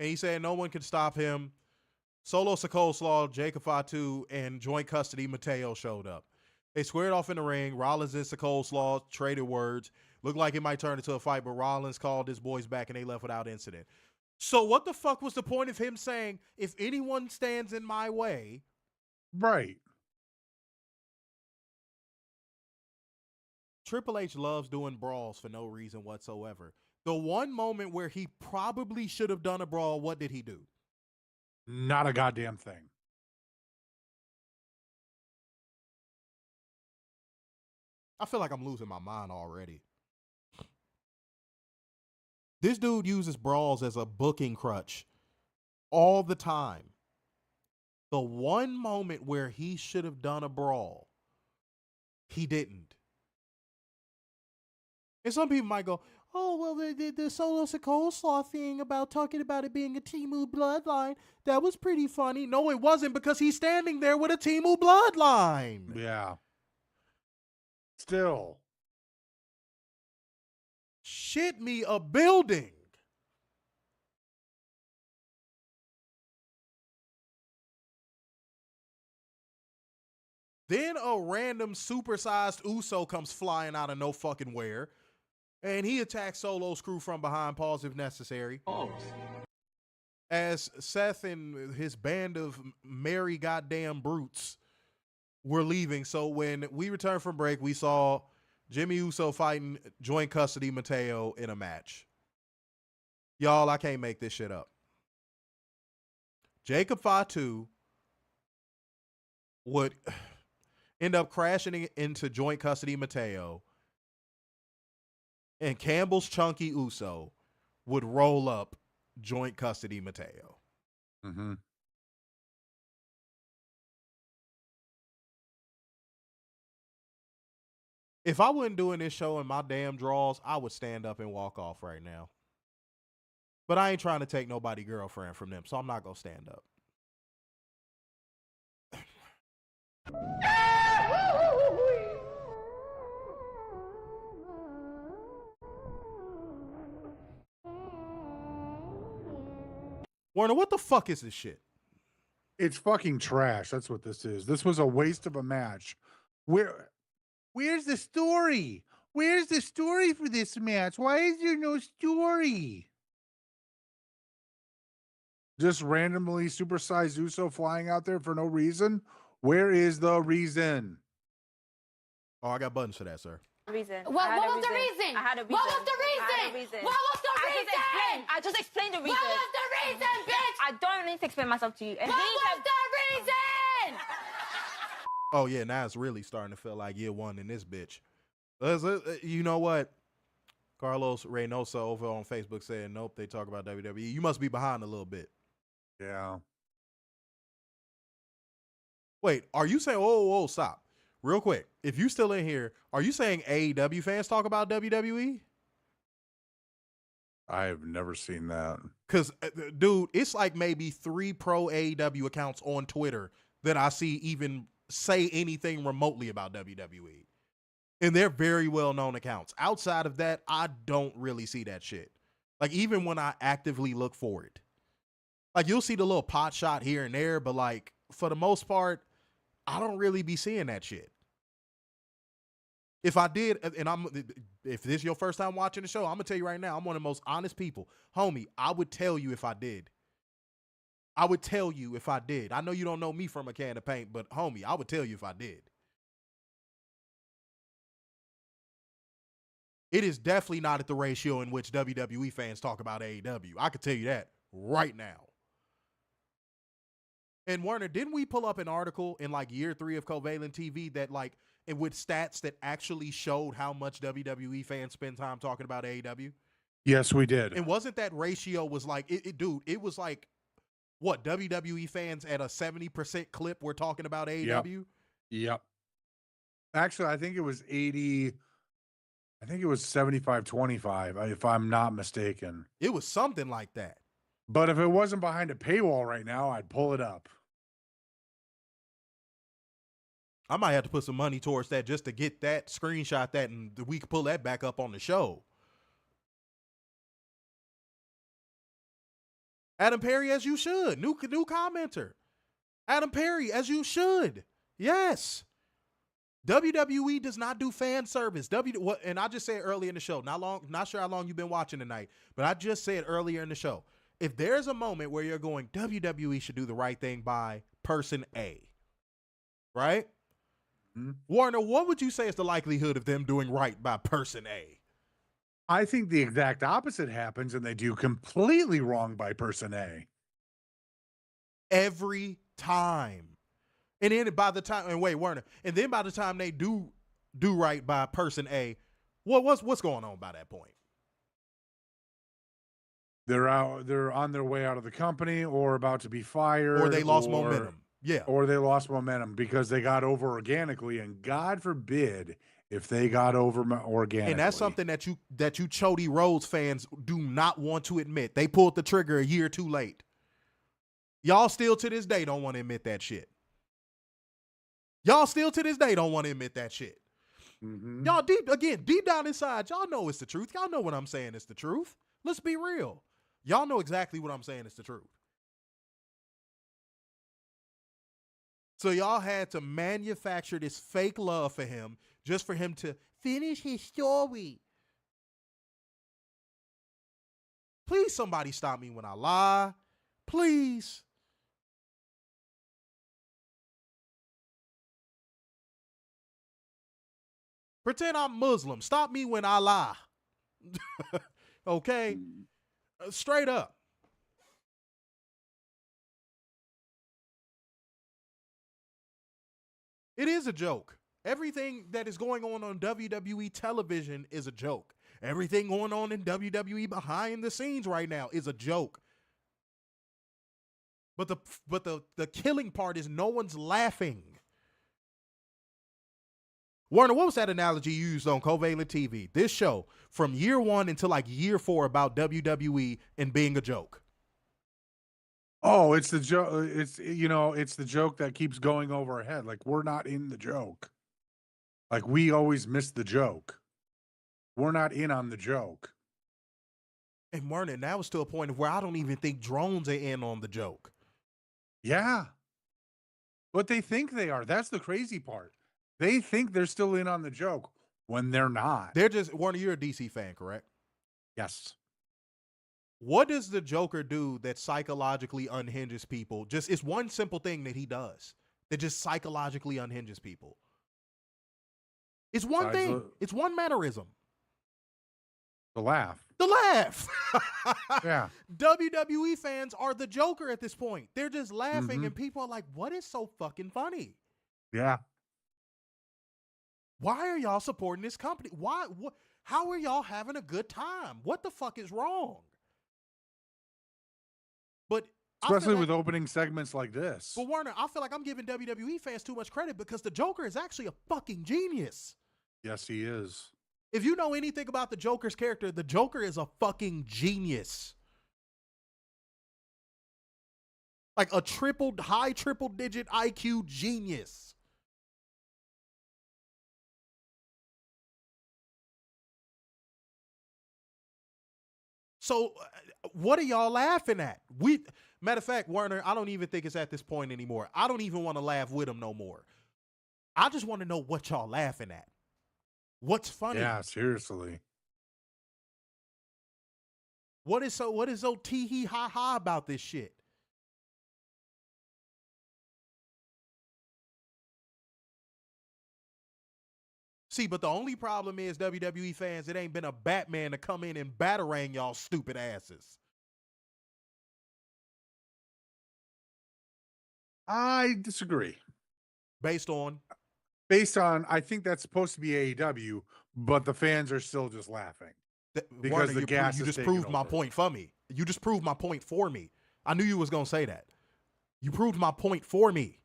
And he said no one can stop him. Solo Sikoa, Jacob Fatu, and joint custody Mateo showed up. They squared off in the ring. Rollins and Sikoa traded words. Looked like it might turn into a fight, but Rollins called his boys back and they left without incident. So what the fuck was the point of him saying, if anyone stands in my way? Right. Triple H loves doing brawls for no reason whatsoever. The one moment where he probably should have done a brawl, what did he do? Not a goddamn thing. I feel like I'm losing my mind already. This dude uses brawls as a booking crutch all the time. The one moment where he should have done a brawl, he didn't. And some people might go, oh, well, the Solo Sikoa thing about talking about it being a Temu bloodline, that was pretty funny. No, it wasn't, because he's standing there with a Temu bloodline. Yeah. Still. Shit me a building. Then a random supersized Uso comes flying out of no fucking where. And he attacked Solo Screw from behind, pause if necessary. Pause. As Seth and his band of merry goddamn brutes were leaving. So when we returned from break, we saw Jimmy Uso fighting joint custody Mateo in a match. Y'all, I can't make this shit up. Jacob Fatu would end up crashing into joint custody Mateo, and Campbell's Chunky Uso would roll up joint custody Mateo. Mm-hmm. If I wasn't doing this show in my damn draws, I would stand up and walk off right now. But I ain't trying to take nobody girlfriend from them, so I'm not going to stand up. Warner, what the fuck is this shit? It's fucking trash. That's what this is. This was a waste of a match. Where's the story? Where's the story for this match? Why is there no story? Just randomly supersized Uso flying out there for no reason? Where is the reason? Oh, I got buttons for that, sir. Reason. What was the reason? I had a reason. What was the I had a reason? reason. What was the reason? I just explained the reason. What was the reason, bitch? I don't need to explain myself to you. And What was the reason? Oh, yeah, now it's really starting to feel like year one in this bitch. You know what? Carlos Reynosa over on Facebook saying, nope, they talk about WWE. You must be behind a little bit. Yeah. Wait, are you saying, whoa, stop. Real quick. If you still in here, are you saying AEW fans talk about WWE? I have never seen that. Because, dude, it's like maybe 3 pro AEW accounts on Twitter that I see even say anything remotely about WWE. And they're very well-known accounts. Outside of that, I don't really see that shit. Like, even when I actively look for it. Like, you'll see the little pot shot here and there, but, like, for the most part, I don't really be seeing that shit. If I did, and if this is your first time watching the show, I'm going to tell you right now, I'm one of the most honest people. Homie, I would tell you if I did. I would tell you if I did. I know you don't know me from a can of paint, but homie, I would tell you if I did. It is definitely not at the ratio in which WWE fans talk about AEW. I could tell you that right now. And Warner, didn't we pull up an article in like year 3 of Covalent TV that like, and with stats that actually showed how much WWE fans spend time talking about AEW? Yes, we did. And wasn't that ratio was like, dude, it was like, what, WWE fans at a 70% clip we're talking about AEW? Yep. Actually, I think it was 80. I think it was 75-25, if I'm not mistaken. It was something like that. But if it wasn't behind a paywall right now, I'd pull it up. I might have to put some money towards that just to get that, screenshot that, and we can pull that back up on the show. Adam Perry, as you should. New commenter. Adam Perry, as you should. Yes. WWE does not do fan service. And I just said earlier in the show, not sure how long you've been watching tonight, but I just said earlier in the show, if there's a moment where you're going, WWE should do the right thing by person A, right? Mm-hmm. Warner, what would you say is the likelihood of them doing right by person A? I think the exact opposite happens, and they do completely wrong by person A. Every time. And then by the time, and wait, Warner, and then by the time they do right by person A, what's going on by that point? They're on their way out of the company, or about to be fired, or they lost momentum. Yeah, or they lost momentum because they got over organically, and God forbid if they got over organically. And that's something that you Cody Rhodes fans do not want to admit. They pulled the trigger a year too late. Y'all still to this day don't want to admit that shit. Y'all still to this day don't want to admit that shit. Mm-hmm. Y'all deep down inside, y'all know it's the truth. Y'all know what I'm saying is the truth. Let's be real. Y'all know exactly what I'm saying is the truth. So y'all had to manufacture this fake love for him just for him to finish his story. Please, somebody stop me when I lie. Please. Pretend I'm Muslim. Stop me when I lie. Okay? Straight up. It is a joke. Everything that is going on WWE television is a joke. Everything going on in WWE behind the scenes right now is a joke. But the killing part is no one's laughing. Warner, what was that analogy you used on Covalent TV? This show, from year 1 until like year 4, about WWE and being a joke. Oh, it's the joke. It's it's the joke that keeps going over our head. Like, we're not in the joke. Like, we always miss the joke. We're not in on the joke. And Warner, now it's to a point where I don't even think drones are in on the joke. Yeah. But they think they are. That's the crazy part. They think they're still in on the joke when they're not. They're just, Warner, you're a DC fan, correct? Yes. What does the Joker do that psychologically unhinges people? It's one simple thing that he does that just psychologically unhinges people. It's one thing. It's one mannerism. The laugh. The laugh. Yeah. WWE fans are the Joker at this point. They're just laughing and people are like, what is so fucking funny? Yeah. Why are y'all supporting this company? Why? What? How are y'all having a good time? What the fuck is wrong? But especially with opening segments like this. But Warner, I feel like I'm giving WWE fans too much credit because the Joker is actually a fucking genius. Yes, he is. If you know anything about the Joker's character, the Joker is a fucking genius. Like a high triple digit IQ genius. So what are y'all laughing at? Matter of fact, Warner, I don't even think it's at this point anymore. I don't even want to laugh with him no more. I just want to know what y'all laughing at. What's funny? Yeah, seriously. What is so tee hee ha ha about this shit? See, but the only problem is, WWE fans, it ain't been a Batman to come in and batarang y'all stupid asses. I disagree. Based on, I think that's supposed to be AEW, but the fans are still just laughing. Because Warner, the gas you is just proved taking my over. point for me. You just proved my point for me. I knew you was going to say that. You proved my point for me.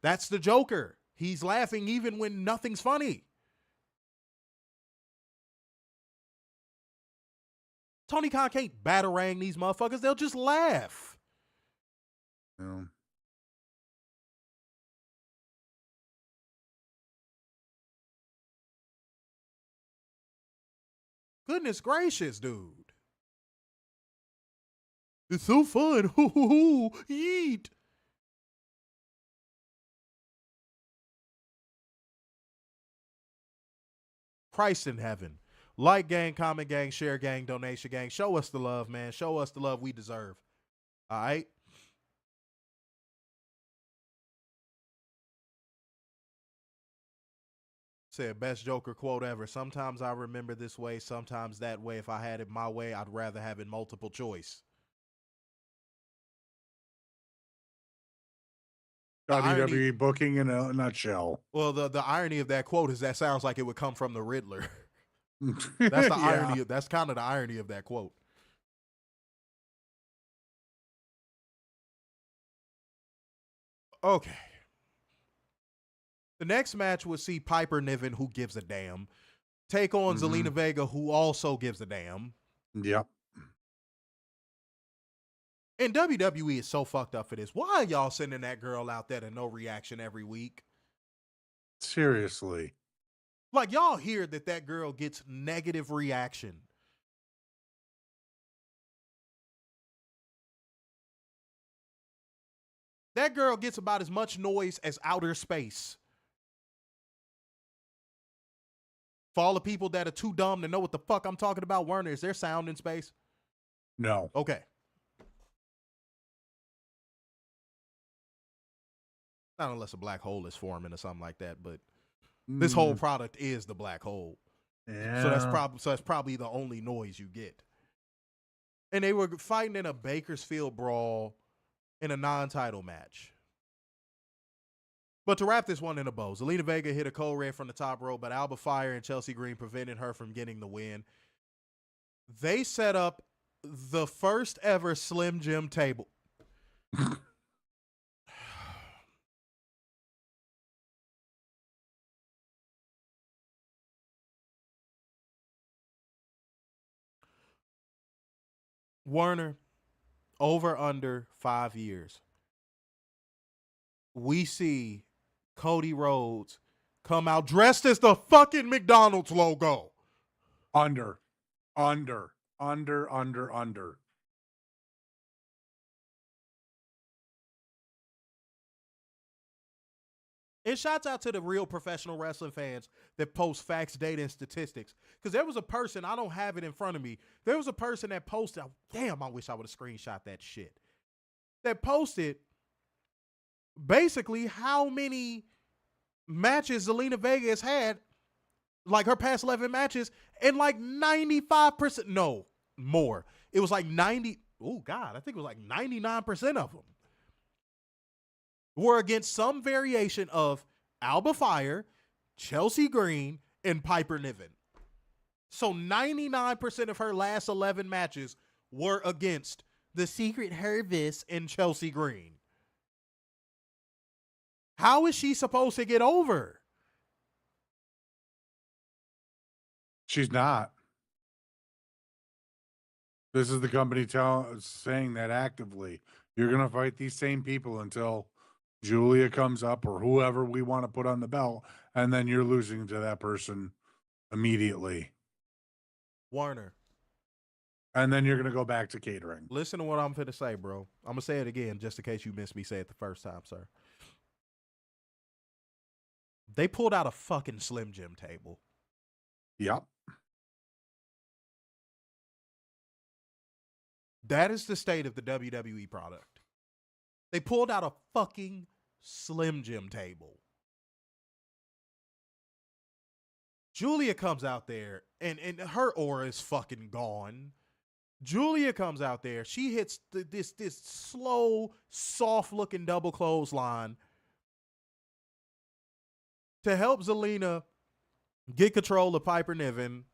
That's the Joker. He's laughing even when nothing's funny. Tony Khan can't batarang these motherfuckers. They'll just laugh. Yeah. Goodness gracious, dude. It's so fun. Hoo hoo hoo. Yeet. Christ in heaven. Like gang, comment gang, share gang, donation gang. Show us the love, man. Show us the love we deserve. All right? Said best Joker quote ever. Sometimes I remember this way, sometimes that way. If I had it my way, I'd rather have it multiple choice. WWE booking in a nutshell. Well, the irony of that quote is that sounds like it would come from the Riddler. That's the irony. That's kind of the irony of that quote. Okay. The next match will see Piper Niven, who gives a damn, take on Zelina Vega, who also gives a damn. Yep. And WWE is so fucked up for this. Why are y'all sending that girl out there to no reaction every week? Seriously. Like, y'all hear that girl gets negative reaction. That girl gets about as much noise as outer space. For all the people that are too dumb to know what the fuck I'm talking about, Werner, is there sound in space? No. Okay. Not unless a black hole is forming or something like that, but this whole product is the black hole. Yeah. So that's probably the only noise you get. And they were fighting in a Bakersfield brawl in a non-title match. But to wrap this one in a bow, Zelina Vega hit a cold red from the top rope, but Alba Fire and Chelsea Green prevented her from getting the win. They set up the first ever Slim Jim table. Werner, over under 5 years. We see Cody Rhodes come out dressed as the fucking McDonald's logo. Under. And shouts out to the real professional wrestling fans that post facts, data, and statistics. Because there was a person, I don't have it in front of me, there was a person that posted, damn, I wish I would have screenshot that shit, that posted basically how many matches Zelina Vega has had, like her past 11 matches, and like 95%, no, more. It was like 90, oh God, I think it was like 99% of them were against some variation of Alba Fire, Chelsea Green, and Piper Niven. So 99% of her last 11 matches were against the Secret Hervis and Chelsea Green. How is she supposed to get over? She's not. This is the company saying that actively. You're going to fight these same people until Giulia comes up or whoever we want to put on the belt, and then you're losing to that person immediately. Warner. And then you're going to go back to catering. Listen to what I'm going to say, bro. I'm going to say it again just in case you missed me say it the first time, sir. They pulled out a fucking Slim Jim table. Yep. That is the state of the WWE product. They pulled out a fucking Slim Jim table. Giulia comes out there, and her aura is fucking gone. Giulia comes out there. She hits this slow, soft-looking double clothesline to help Zelina get control of Piper Niven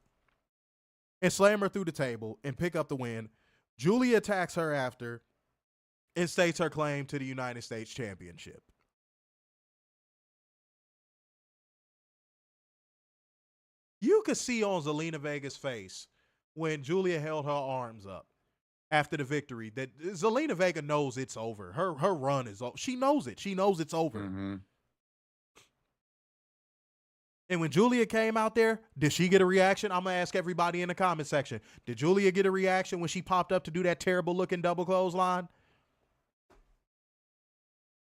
and slam her through the table and pick up the win. Giulia attacks her after and states her claim to the United States Championship. You could see on Zelina Vega's face when Giulia held her arms up after the victory that Zelina Vega knows it's over. Her run is over. She knows it. She knows it's over. Mm-hmm. And when Giulia came out there, did she get a reaction? I'm going to ask everybody in the comment section. Did Giulia get a reaction when she popped up to do that terrible looking double clothesline?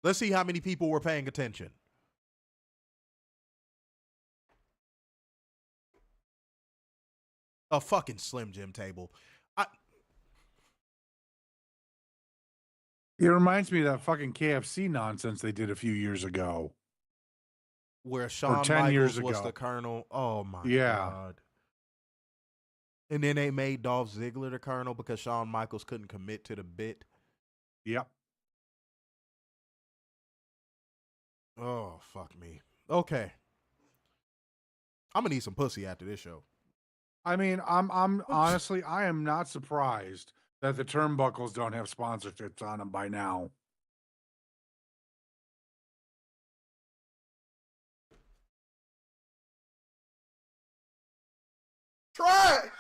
Let's see how many people were paying attention. A fucking Slim Jim table. It reminds me of that fucking KFC nonsense they did a few years ago. Where Shawn 10 Michaels years was ago. the Colonel. Oh, my Yeah. God. And then they made Dolph Ziggler the Colonel because Shawn Michaels couldn't commit to the bit. Yep. Oh, fuck me. Okay. I'm going to need some pussy after this show. I mean, I'm honestly, I am not surprised that the turnbuckles don't have sponsorships on them by now. Try it.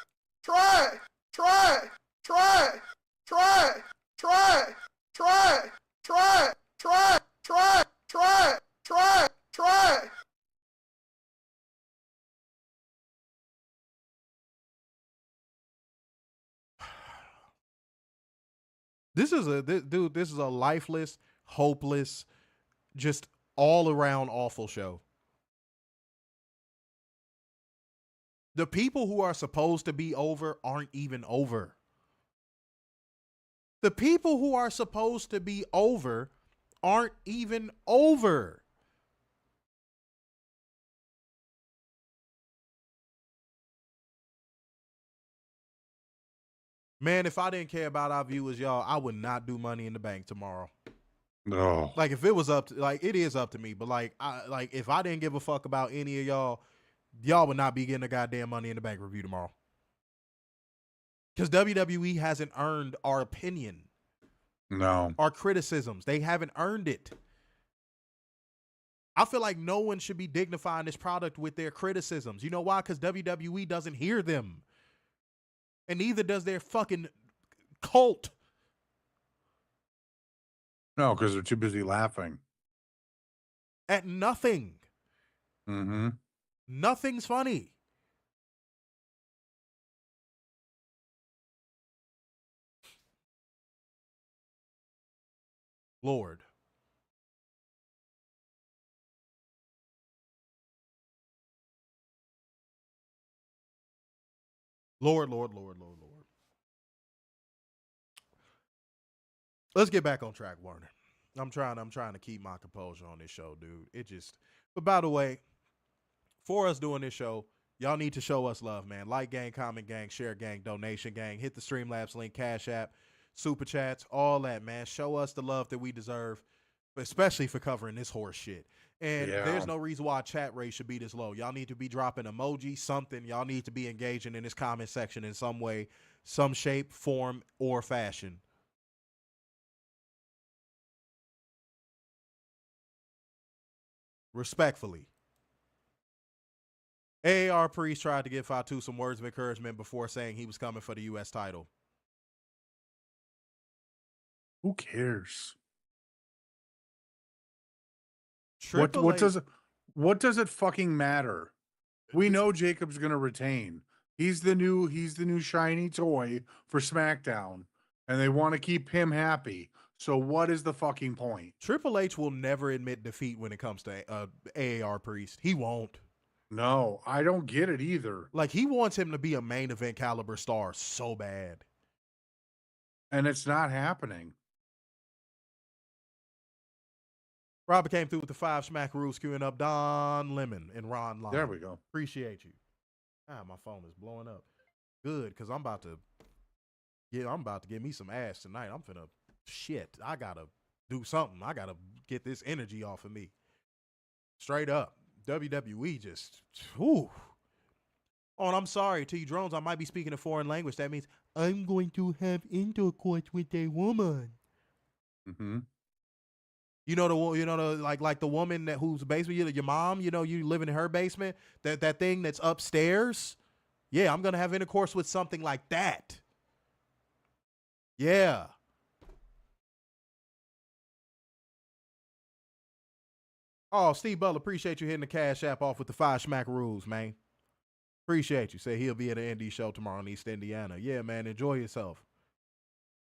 Try it. Try it. Try it. Try it. Try it. Try it. Try it. Try it. Try it. Try it. Try it. Try it. This is a lifeless, hopeless, just all around awful show. The people who are supposed to be over aren't even over. The people who are supposed to be over aren't even over. Man, if I didn't care about our viewers, y'all, I would not do Money in the Bank tomorrow. No. Like, if it was up to, like, it is up to me, but if I didn't give a fuck about any of y'all, y'all would not be getting a goddamn Money in the Bank review tomorrow. Because WWE hasn't earned our opinion. No. Our criticisms. They haven't earned it. I feel like no one should be dignifying this product with their criticisms. You know why? Because WWE doesn't hear them. And neither does their fucking cult. No, because they're too busy laughing. At nothing. Mm-hmm. Nothing's funny. Lord. Lord. Let's get back on track, Warner. I'm trying to keep my composure on this show, dude. But by the way, for us doing this show, y'all need to show us love, man. Like gang, comment gang, share gang, donation gang, hit the Streamlabs link, Cash App, Super Chats, all that, man. Show us the love that we deserve, especially for covering this horse shit. And there's no reason why chat rate should be this low. Y'all need to be dropping emojis, something. Y'all need to be engaging in this comment section in some way, some shape, form, or fashion. Respectfully. AAR Priest tried to give Fatu some words of encouragement before saying he was coming for the U.S. title. Who cares? Triple H, What does it fucking matter? We know Jacob's gonna retain. He's the new shiny toy for SmackDown, and they want to keep him happy. So what is the fucking point? Triple H will never admit defeat when it comes to AAR Priest. He won't. No, I don't get it either. Like, he wants him to be a main event caliber star so bad. And it's not happening. Robert came through with the 5 smackaroos, queuing up Don Lemon and Ron Lyon. There we go. Appreciate you. My phone is blowing up. Good, because I'm about to get me some ass tonight. I gotta do something. I gotta get this energy off of me. Straight up. WWE just, whew. Oh, and I'm sorry to you drones, I might be speaking a foreign language. That means I'm going to have intercourse with a woman. Mm-hmm. You know like the woman whose basement, your mom, you living in her basement, that thing that's upstairs. Yeah, I'm gonna have intercourse with something like that. Yeah. Oh, Steve Butler, appreciate you hitting the Cash App off with the 5 smackaroos, man. Appreciate you. Say he'll be at an indie show tomorrow in East Indiana. Yeah, man, enjoy yourself.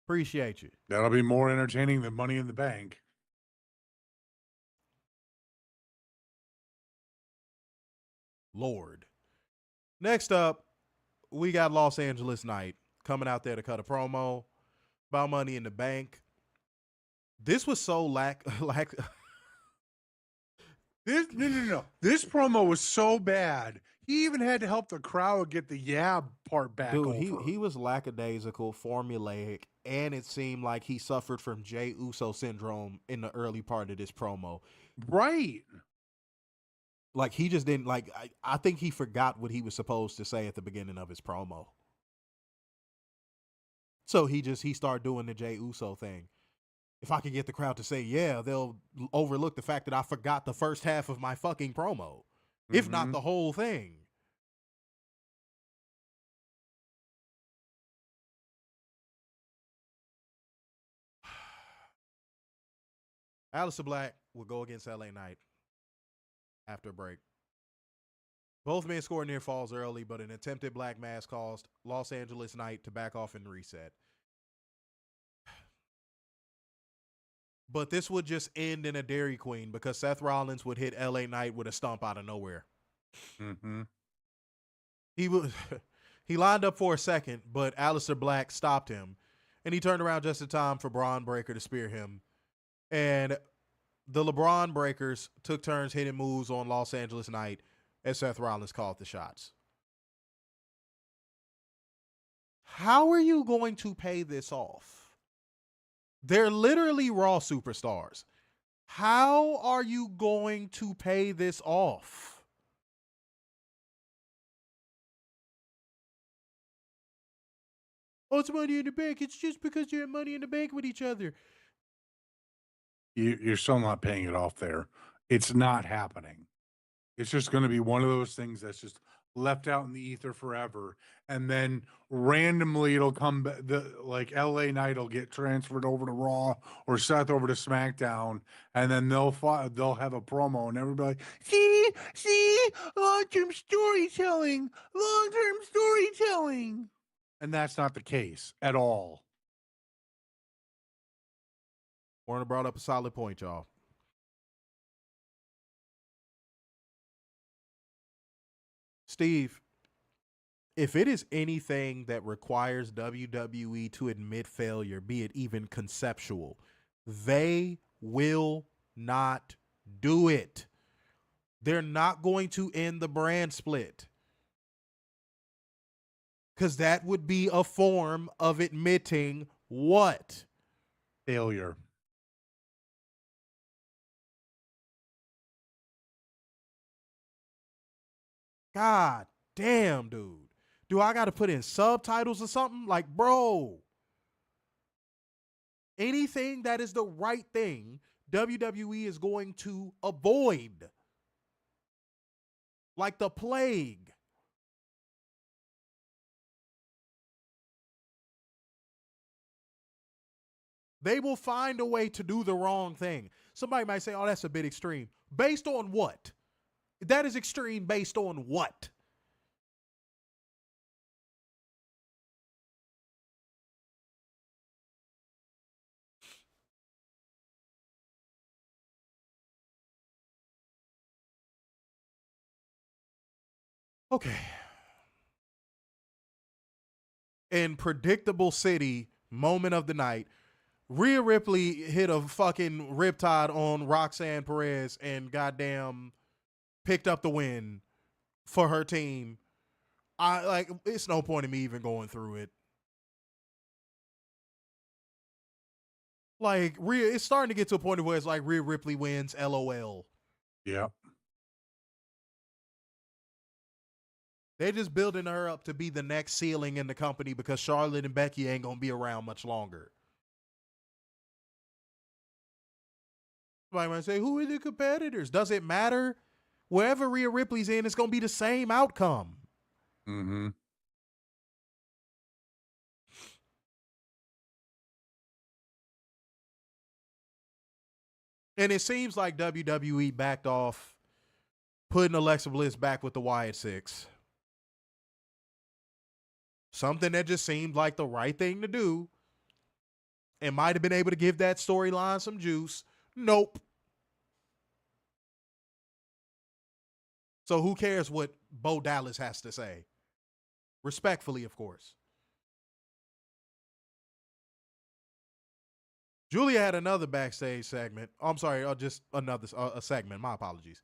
Appreciate you. That'll be more entertaining than Money in the Bank. Lord. Next up, we got Los Angeles Knight coming out there to cut a promo about Money in the Bank. This was so No. This promo was so bad. He even had to help the crowd get the part back. Dude, over. he was lackadaisical, formulaic, and it seemed like he suffered from Jey Uso syndrome in the early part of this promo. Right. Like, he just didn't, I think he forgot what he was supposed to say at the beginning of his promo. So he started doing the Jey Uso thing. If I could get the crowd to say, yeah, they'll overlook the fact that I forgot the first half of my fucking promo, if not the whole thing. Aleister Black will go against LA Knight after a break. Both men scored near falls early, but an attempted black mass caused Los Angeles Knight to back off and reset. But this would just end in a Dairy Queen because Seth Rollins would hit LA Knight with a stomp out of nowhere. Mm-hmm. He lined up for a second, but Aleister Black stopped him. And he turned around just in time for Braun Breaker to spear him. And the LeBron Breakers took turns hitting moves on Los Angeles Night as Seth Rollins called the shots. How are you going to pay this off? They're literally Raw superstars. How are you going to pay this off? Oh, it's Money in the Bank. It's just because you're at Money in the Bank with each other. You're still not paying it off there. It's not happening. It's just going to be one of those things that's just left out in the ether forever. And then randomly it'll come back. Like LA Knight will get transferred over to Raw or Seth over to SmackDown. And then they'll have a promo and everybody, see, long-term storytelling. And that's not the case at all. Warner brought up a solid point, y'all. Steve, if it is anything that requires WWE to admit failure, be it even conceptual, they will not do it. They're not going to end the brand split. Because that would be a form of admitting what? Failure. God damn, dude. Do I got to put in subtitles or something? Like, bro, anything that is the right thing, WWE is going to avoid like the plague. They will find a way to do the wrong thing. Somebody might say, oh, that's a bit extreme. Based on what? That is extreme based on what? Okay. In predictable city, moment of the night, Rhea Ripley hit a fucking riptide on Roxanne Perez and goddamn picked up the win for her team. It's no point in me even going through it. Like, Rhea, it's starting to get to a point where it's like Rhea Ripley wins, LOL. Yeah. They're just building her up to be the next ceiling in the company because Charlotte and Becky ain't going to be around much longer. Somebody might say, who are the competitors? Does it matter? Wherever Rhea Ripley's in, it's going to be the same outcome. Mm-hmm. And it seems like WWE backed off putting Alexa Bliss back with the Wyatt Six. Something that just seemed like the right thing to do. And might have been able to give that storyline some juice. Nope. So who cares what Bo Dallas has to say? Respectfully, of course. Julia had another backstage segment. I'm sorry, just another a segment. My apologies.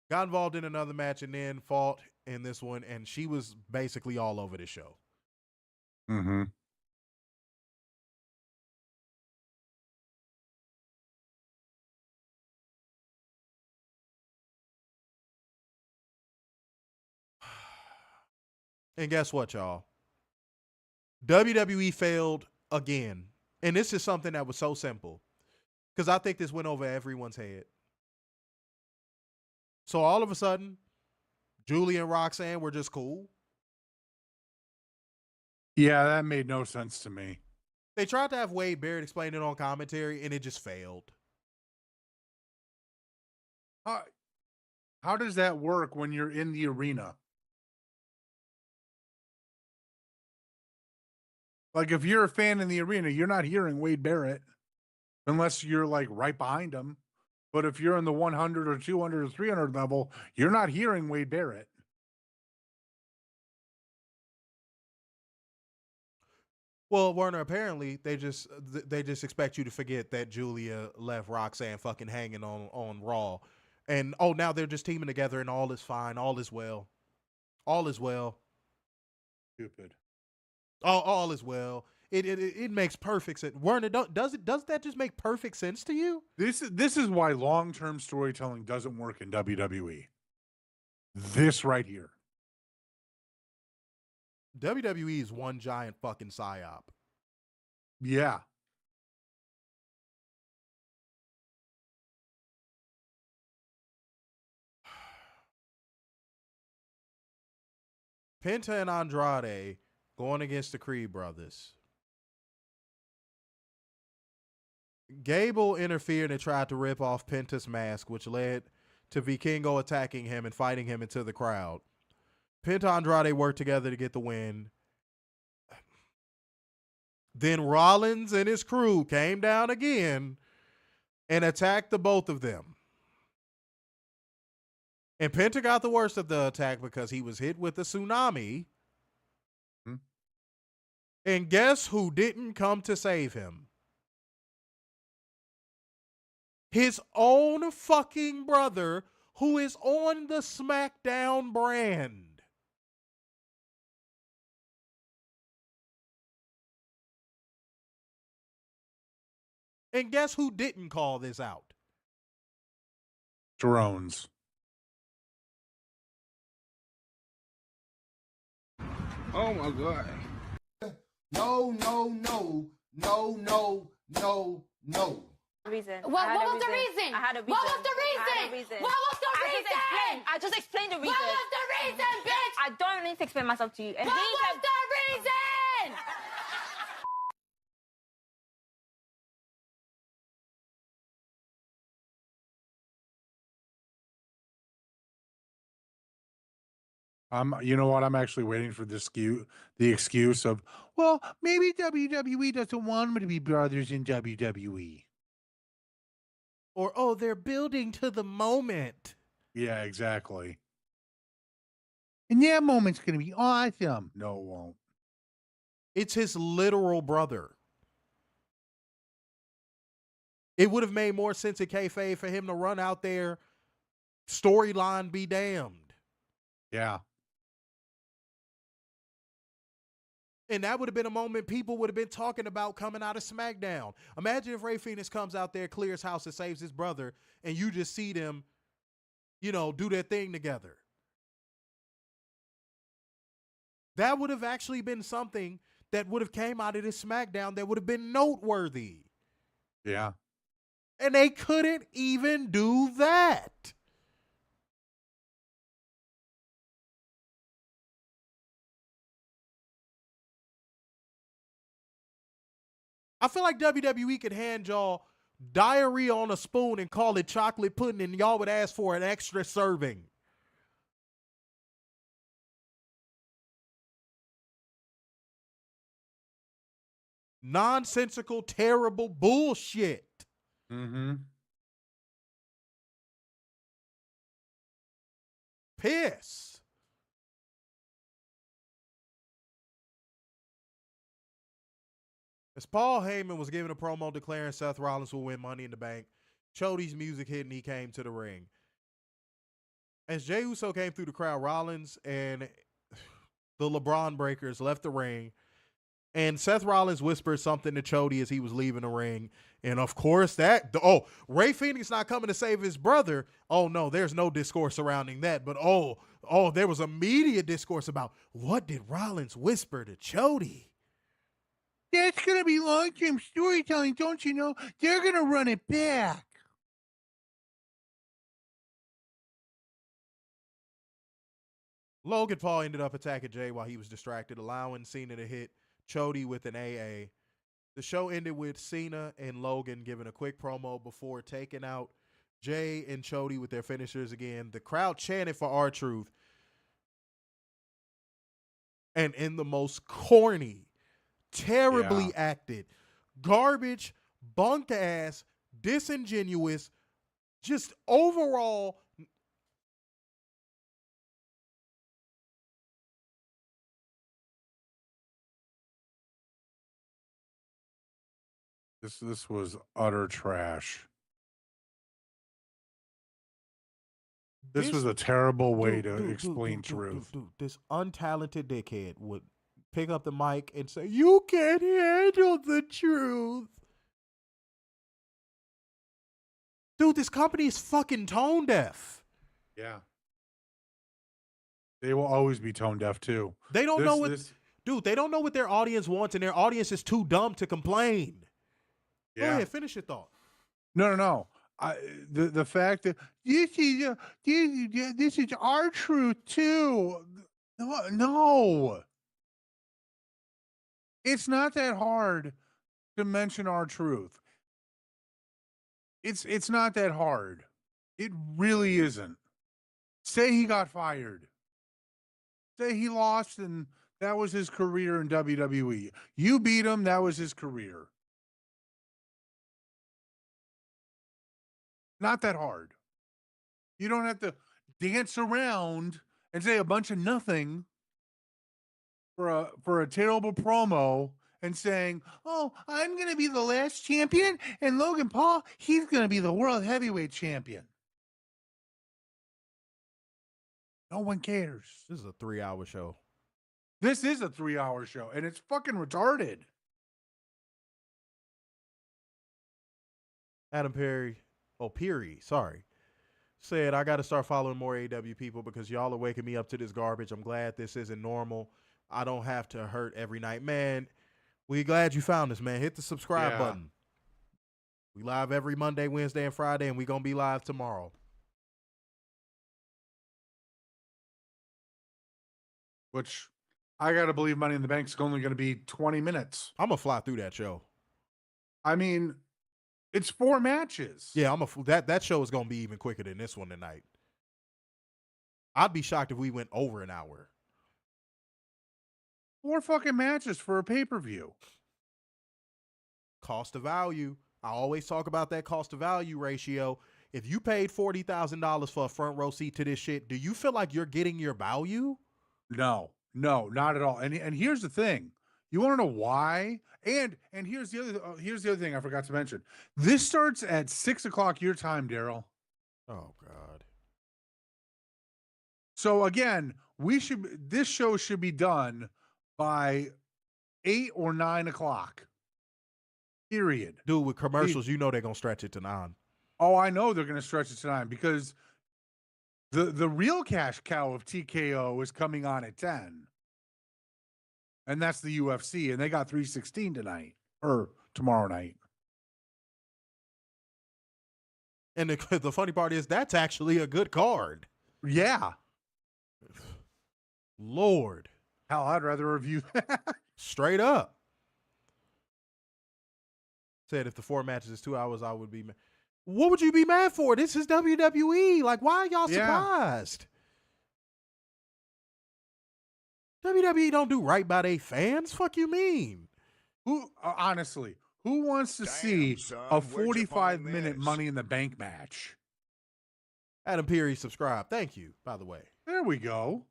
Got involved in another match and then fought in this one, and she was basically all over the show. Mm-hmm. And guess what, y'all? WWE failed again. And this is something that was so simple. Because I think this went over everyone's head. So all of a sudden, Julia and Roxanne were just cool. Yeah, that made no sense to me. They tried to have Wade Barrett explain it on commentary, and it just failed. How does that work when you're in the arena? Like, if you're a fan in the arena, you're not hearing Wade Barrett unless you're like right behind him. But if you're in the 100 or 200 or 300 level, you're not hearing Wade Barrett. Well, Werner, apparently they just expect you to forget that Julia left Roxanne fucking hanging on Raw, and now they're just teaming together and all is fine, all is well, all is well, Stupid. all is well. It makes perfect sense. Werner, does that just make perfect sense to you? This is why long-term storytelling doesn't work in WWE. This right here. WWE is one giant fucking psyop. Yeah. Penta and Andrade going against the Creed brothers. Gable interfered and tried to rip off Penta's mask, which led to Vikingo attacking him and fighting him into the crowd. Penta and Andrade worked together to get the win. Then Rollins and his crew came down again and attacked the both of them. And Penta got the worst of the attack because he was hit with a tsunami. And guess who didn't come to save him? His own fucking brother, who is on the SmackDown brand. And guess who didn't call this out? Drones. Oh my God. No, no, no, no, no, no, no. Reason. What was the reason? I had a reason. What was the I had a reason? reason. What was the reason? I just explained the reason. What was the reason, bitch? I don't need to explain myself to you. And What was the reason? You know what? I'm actually waiting for the excuse of, well, maybe WWE doesn't want them to be brothers in WWE. Or, they're building to the moment. Yeah, exactly. And that moment's going to be awesome. No, it won't. It's his literal brother. It would have made more sense in kayfabe for him to run out there, storyline be damned. Yeah. And that would have been a moment people would have been talking about coming out of SmackDown. Imagine if Rey Fenix comes out there, clears house, and saves his brother, and you just see them, do their thing together. That would have actually been something that would have came out of this SmackDown that would have been noteworthy. Yeah. And they couldn't even do that. I feel like WWE could hand y'all diarrhea on a spoon and call it chocolate pudding, and y'all would ask for an extra serving. Nonsensical, terrible bullshit. Mm-hmm. Piss. As Paul Heyman was giving a promo declaring Seth Rollins will win Money in the Bank, Chody's music hit and he came to the ring. As Jey Uso came through the crowd, Rollins and the LeBron Breakers left the ring, and Seth Rollins whispered something to Chody as he was leaving the ring. And of course Rey Fenix not coming to save his brother. Oh no, there's no discourse surrounding that. But there was a media discourse about what did Rollins whisper to Chody? That's going to be long-term storytelling, don't you know? They're going to run it back. Logan Paul ended up attacking Jey while he was distracted, allowing Cena to hit Chody with an AA. The show ended with Cena and Logan giving a quick promo before taking out Jey and Chody with their finishers again. The crowd chanted for R-Truth. And in the most corny, terribly acted, garbage, bunk ass, disingenuous, just overall This was utter trash. This was a terrible way to explain truth. This untalented dickhead would pick up the mic and say, "You can't handle the truth." Dude, this company is fucking tone deaf. Yeah. They will always be tone deaf too. They don't know what, dude, they don't know what their audience wants, and their audience is too dumb to complain. Yeah. Go ahead, finish your thought. No. The fact that this is our truth too. No. It's not that hard to mention our truth. It's not that hard. It really isn't. Say he got fired. Say he lost and that was his career in WWE. You beat him, that was his career. Not that hard. You don't have to dance around and say a bunch of nothing for a terrible promo and saying, "Oh, I'm going to be the last champion, and Logan Paul, he's going to be the world heavyweight champion." No one cares. This is a 3-hour show. This is a 3-hour show, and it's fucking retarded. Adam Perry, said, "I got to start following more AEW people because y'all are waking me up to this garbage. I'm glad this isn't normal. I don't have to hurt every night." Man, we glad you found us, man. Hit the subscribe button. We live every Monday, Wednesday, and Friday, and we going to be live tomorrow. Which I got to believe Money in the Bank is only going to be 20 minutes. I'm going to fly through that show. I mean, it's 4 matches. Yeah, that show is going to be even quicker than this one tonight. I'd be shocked if we went over an hour. 4 fucking matches for a pay-per-view. Cost of value. I always talk about that cost of value ratio. If you paid $40,000 for a front row seat to this shit, do you feel like you're getting your value? No, not at all. And here's the thing. You want to know why? And here's the other thing I forgot to mention. This starts at 6:00 your time, Daryl. Oh God. So again, this show should be done by 8 or 9 o'clock. Period. Dude, with commercials, you know they're gonna stretch it to 9. Oh, I know they're gonna stretch it to 9 because the real cash cow of TKO is coming on at 10. And that's the UFC, and they got 316 tonight or tomorrow night. And the funny part is that's actually a good card. Yeah. Lord. Hell, I'd rather review that. Straight up. Said if the 4 matches is 2 hours, I would be mad. What would you be mad for? This is WWE. Like, why are y'all surprised? WWE don't do right by their fans. Fuck you mean? Who honestly, who wants to see a 45-minute Money in the Bank match? Adam Peary, subscribe. Thank you, by the way. There we go.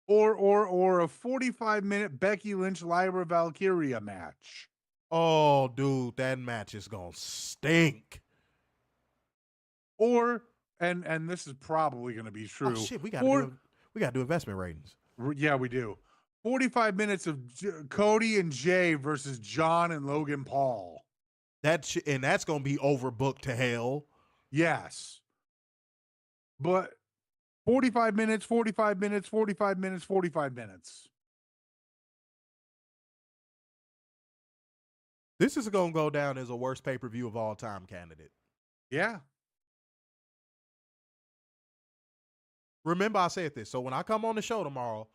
Or a 45-minute Becky Lynch Lyra Valkyria match. Oh, dude, that match is gonna stink. Or and this is probably gonna be true. Oh shit, we gotta do investment ratings. Yeah, we do. 45 minutes of Cody and Jey versus John and Logan Paul. That's gonna be overbooked to hell. Yes. But 45 minutes, 45 minutes, 45 minutes, 45 minutes. This is going to go down as a worst pay-per-view of all time candidate. Yeah. Remember I said this. So when I come on the show tomorrow,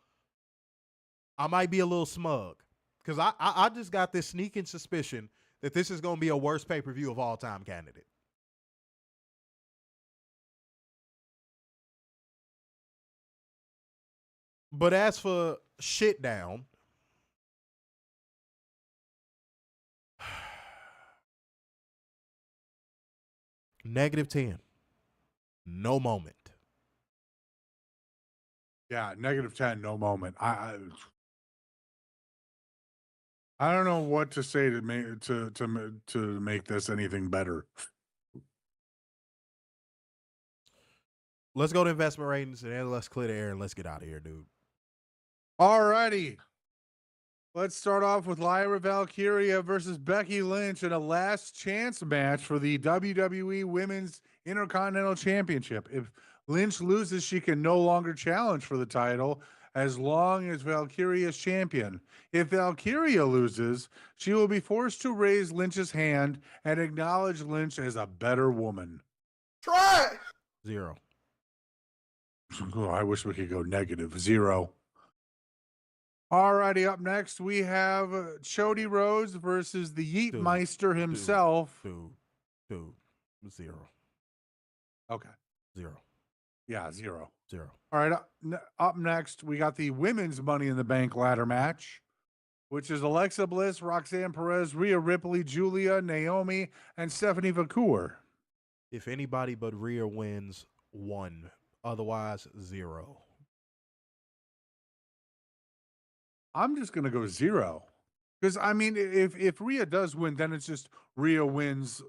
I might be a little smug because I just got this sneaking suspicion that this is going to be a worst pay-per-view of all time candidate. But as for shit down, -10. No moment. Yeah, -10, no moment. I don't know what to say to make this anything better. Let's go to investment ratings and then let's clear the air and let's get out of here, dude. Alrighty. Let's start off with Lyra Valkyria versus Becky Lynch in a last chance match for the WWE Women's Intercontinental Championship. If Lynch loses, she can no longer challenge for the title as long as Valkyria is champion. If Valkyria loses, she will be forced to raise Lynch's hand and acknowledge Lynch as a better woman. Try it. 0. Oh, I wish we could go -0. Alrighty, up next we have Cody Rhodes versus the Yeetmeister himself. Dude. 0. Okay. 0. Yeah, 0. 0. All right, up next we got the women's Money in the Bank ladder match, which is Alexa Bliss, Roxanne Perez, Rhea Ripley, GIULIA, Naomi, and Stephanie Vaquer. If anybody but Rhea wins, 1. Otherwise, 0. I'm just gonna go 0. Because I mean, if Rhea does win, then it's just Rhea wins,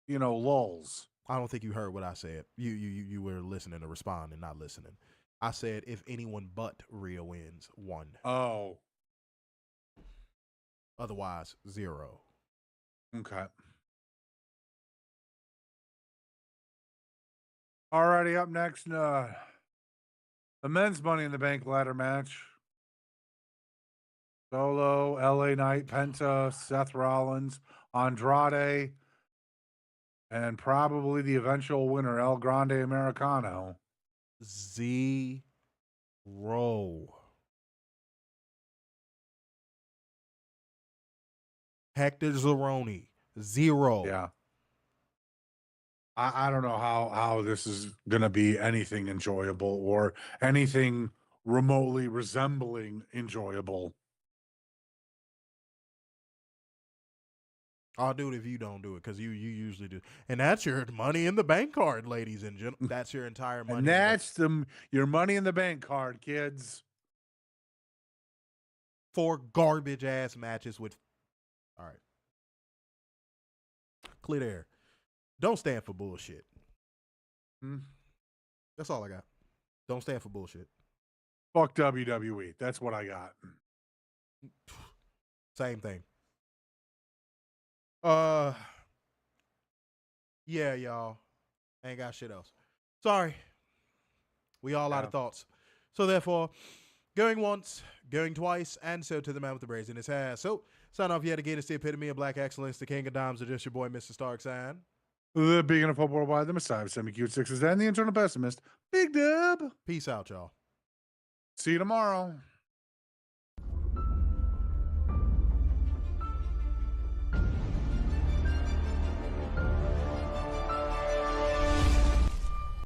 lulls. I don't think you heard what I said. You were listening to respond and not listening. I said if anyone but Rhea wins, 1. Oh. Otherwise, 0. Okay. Alrighty, up next, the men's Money in the Bank ladder match. Solo, LA Knight, Penta, Seth Rollins, Andrade, and probably the eventual winner, El Grande Americano. 0. Hector Zeroni, 0. Yeah. I don't know how this is going to be anything enjoyable or anything remotely resembling enjoyable. I'll do it if you don't do it because you usually do. And that's your Money in the Bank card, ladies and gentlemen. That's your entire money. And that's your Money in the Bank card, kids. 4 garbage ass matches with. All right. Clear the air. Don't stand for bullshit. That's all I got. Don't stand for bullshit. Fuck WWE. That's what I got. Same thing. Yeah, y'all. Ain't got shit else. Sorry. We all out of thoughts. So therefore, going once, going twice, and so to the man with the braids in his hair. So, sign off yet again. It's the epitome of black excellence, the king of dimes, or just your boy, Mr. Starksign. The beacon of hope worldwide, the Messiah of semi-cute sixes, and the internal pessimist, Big Dub. Peace out, y'all. See you tomorrow.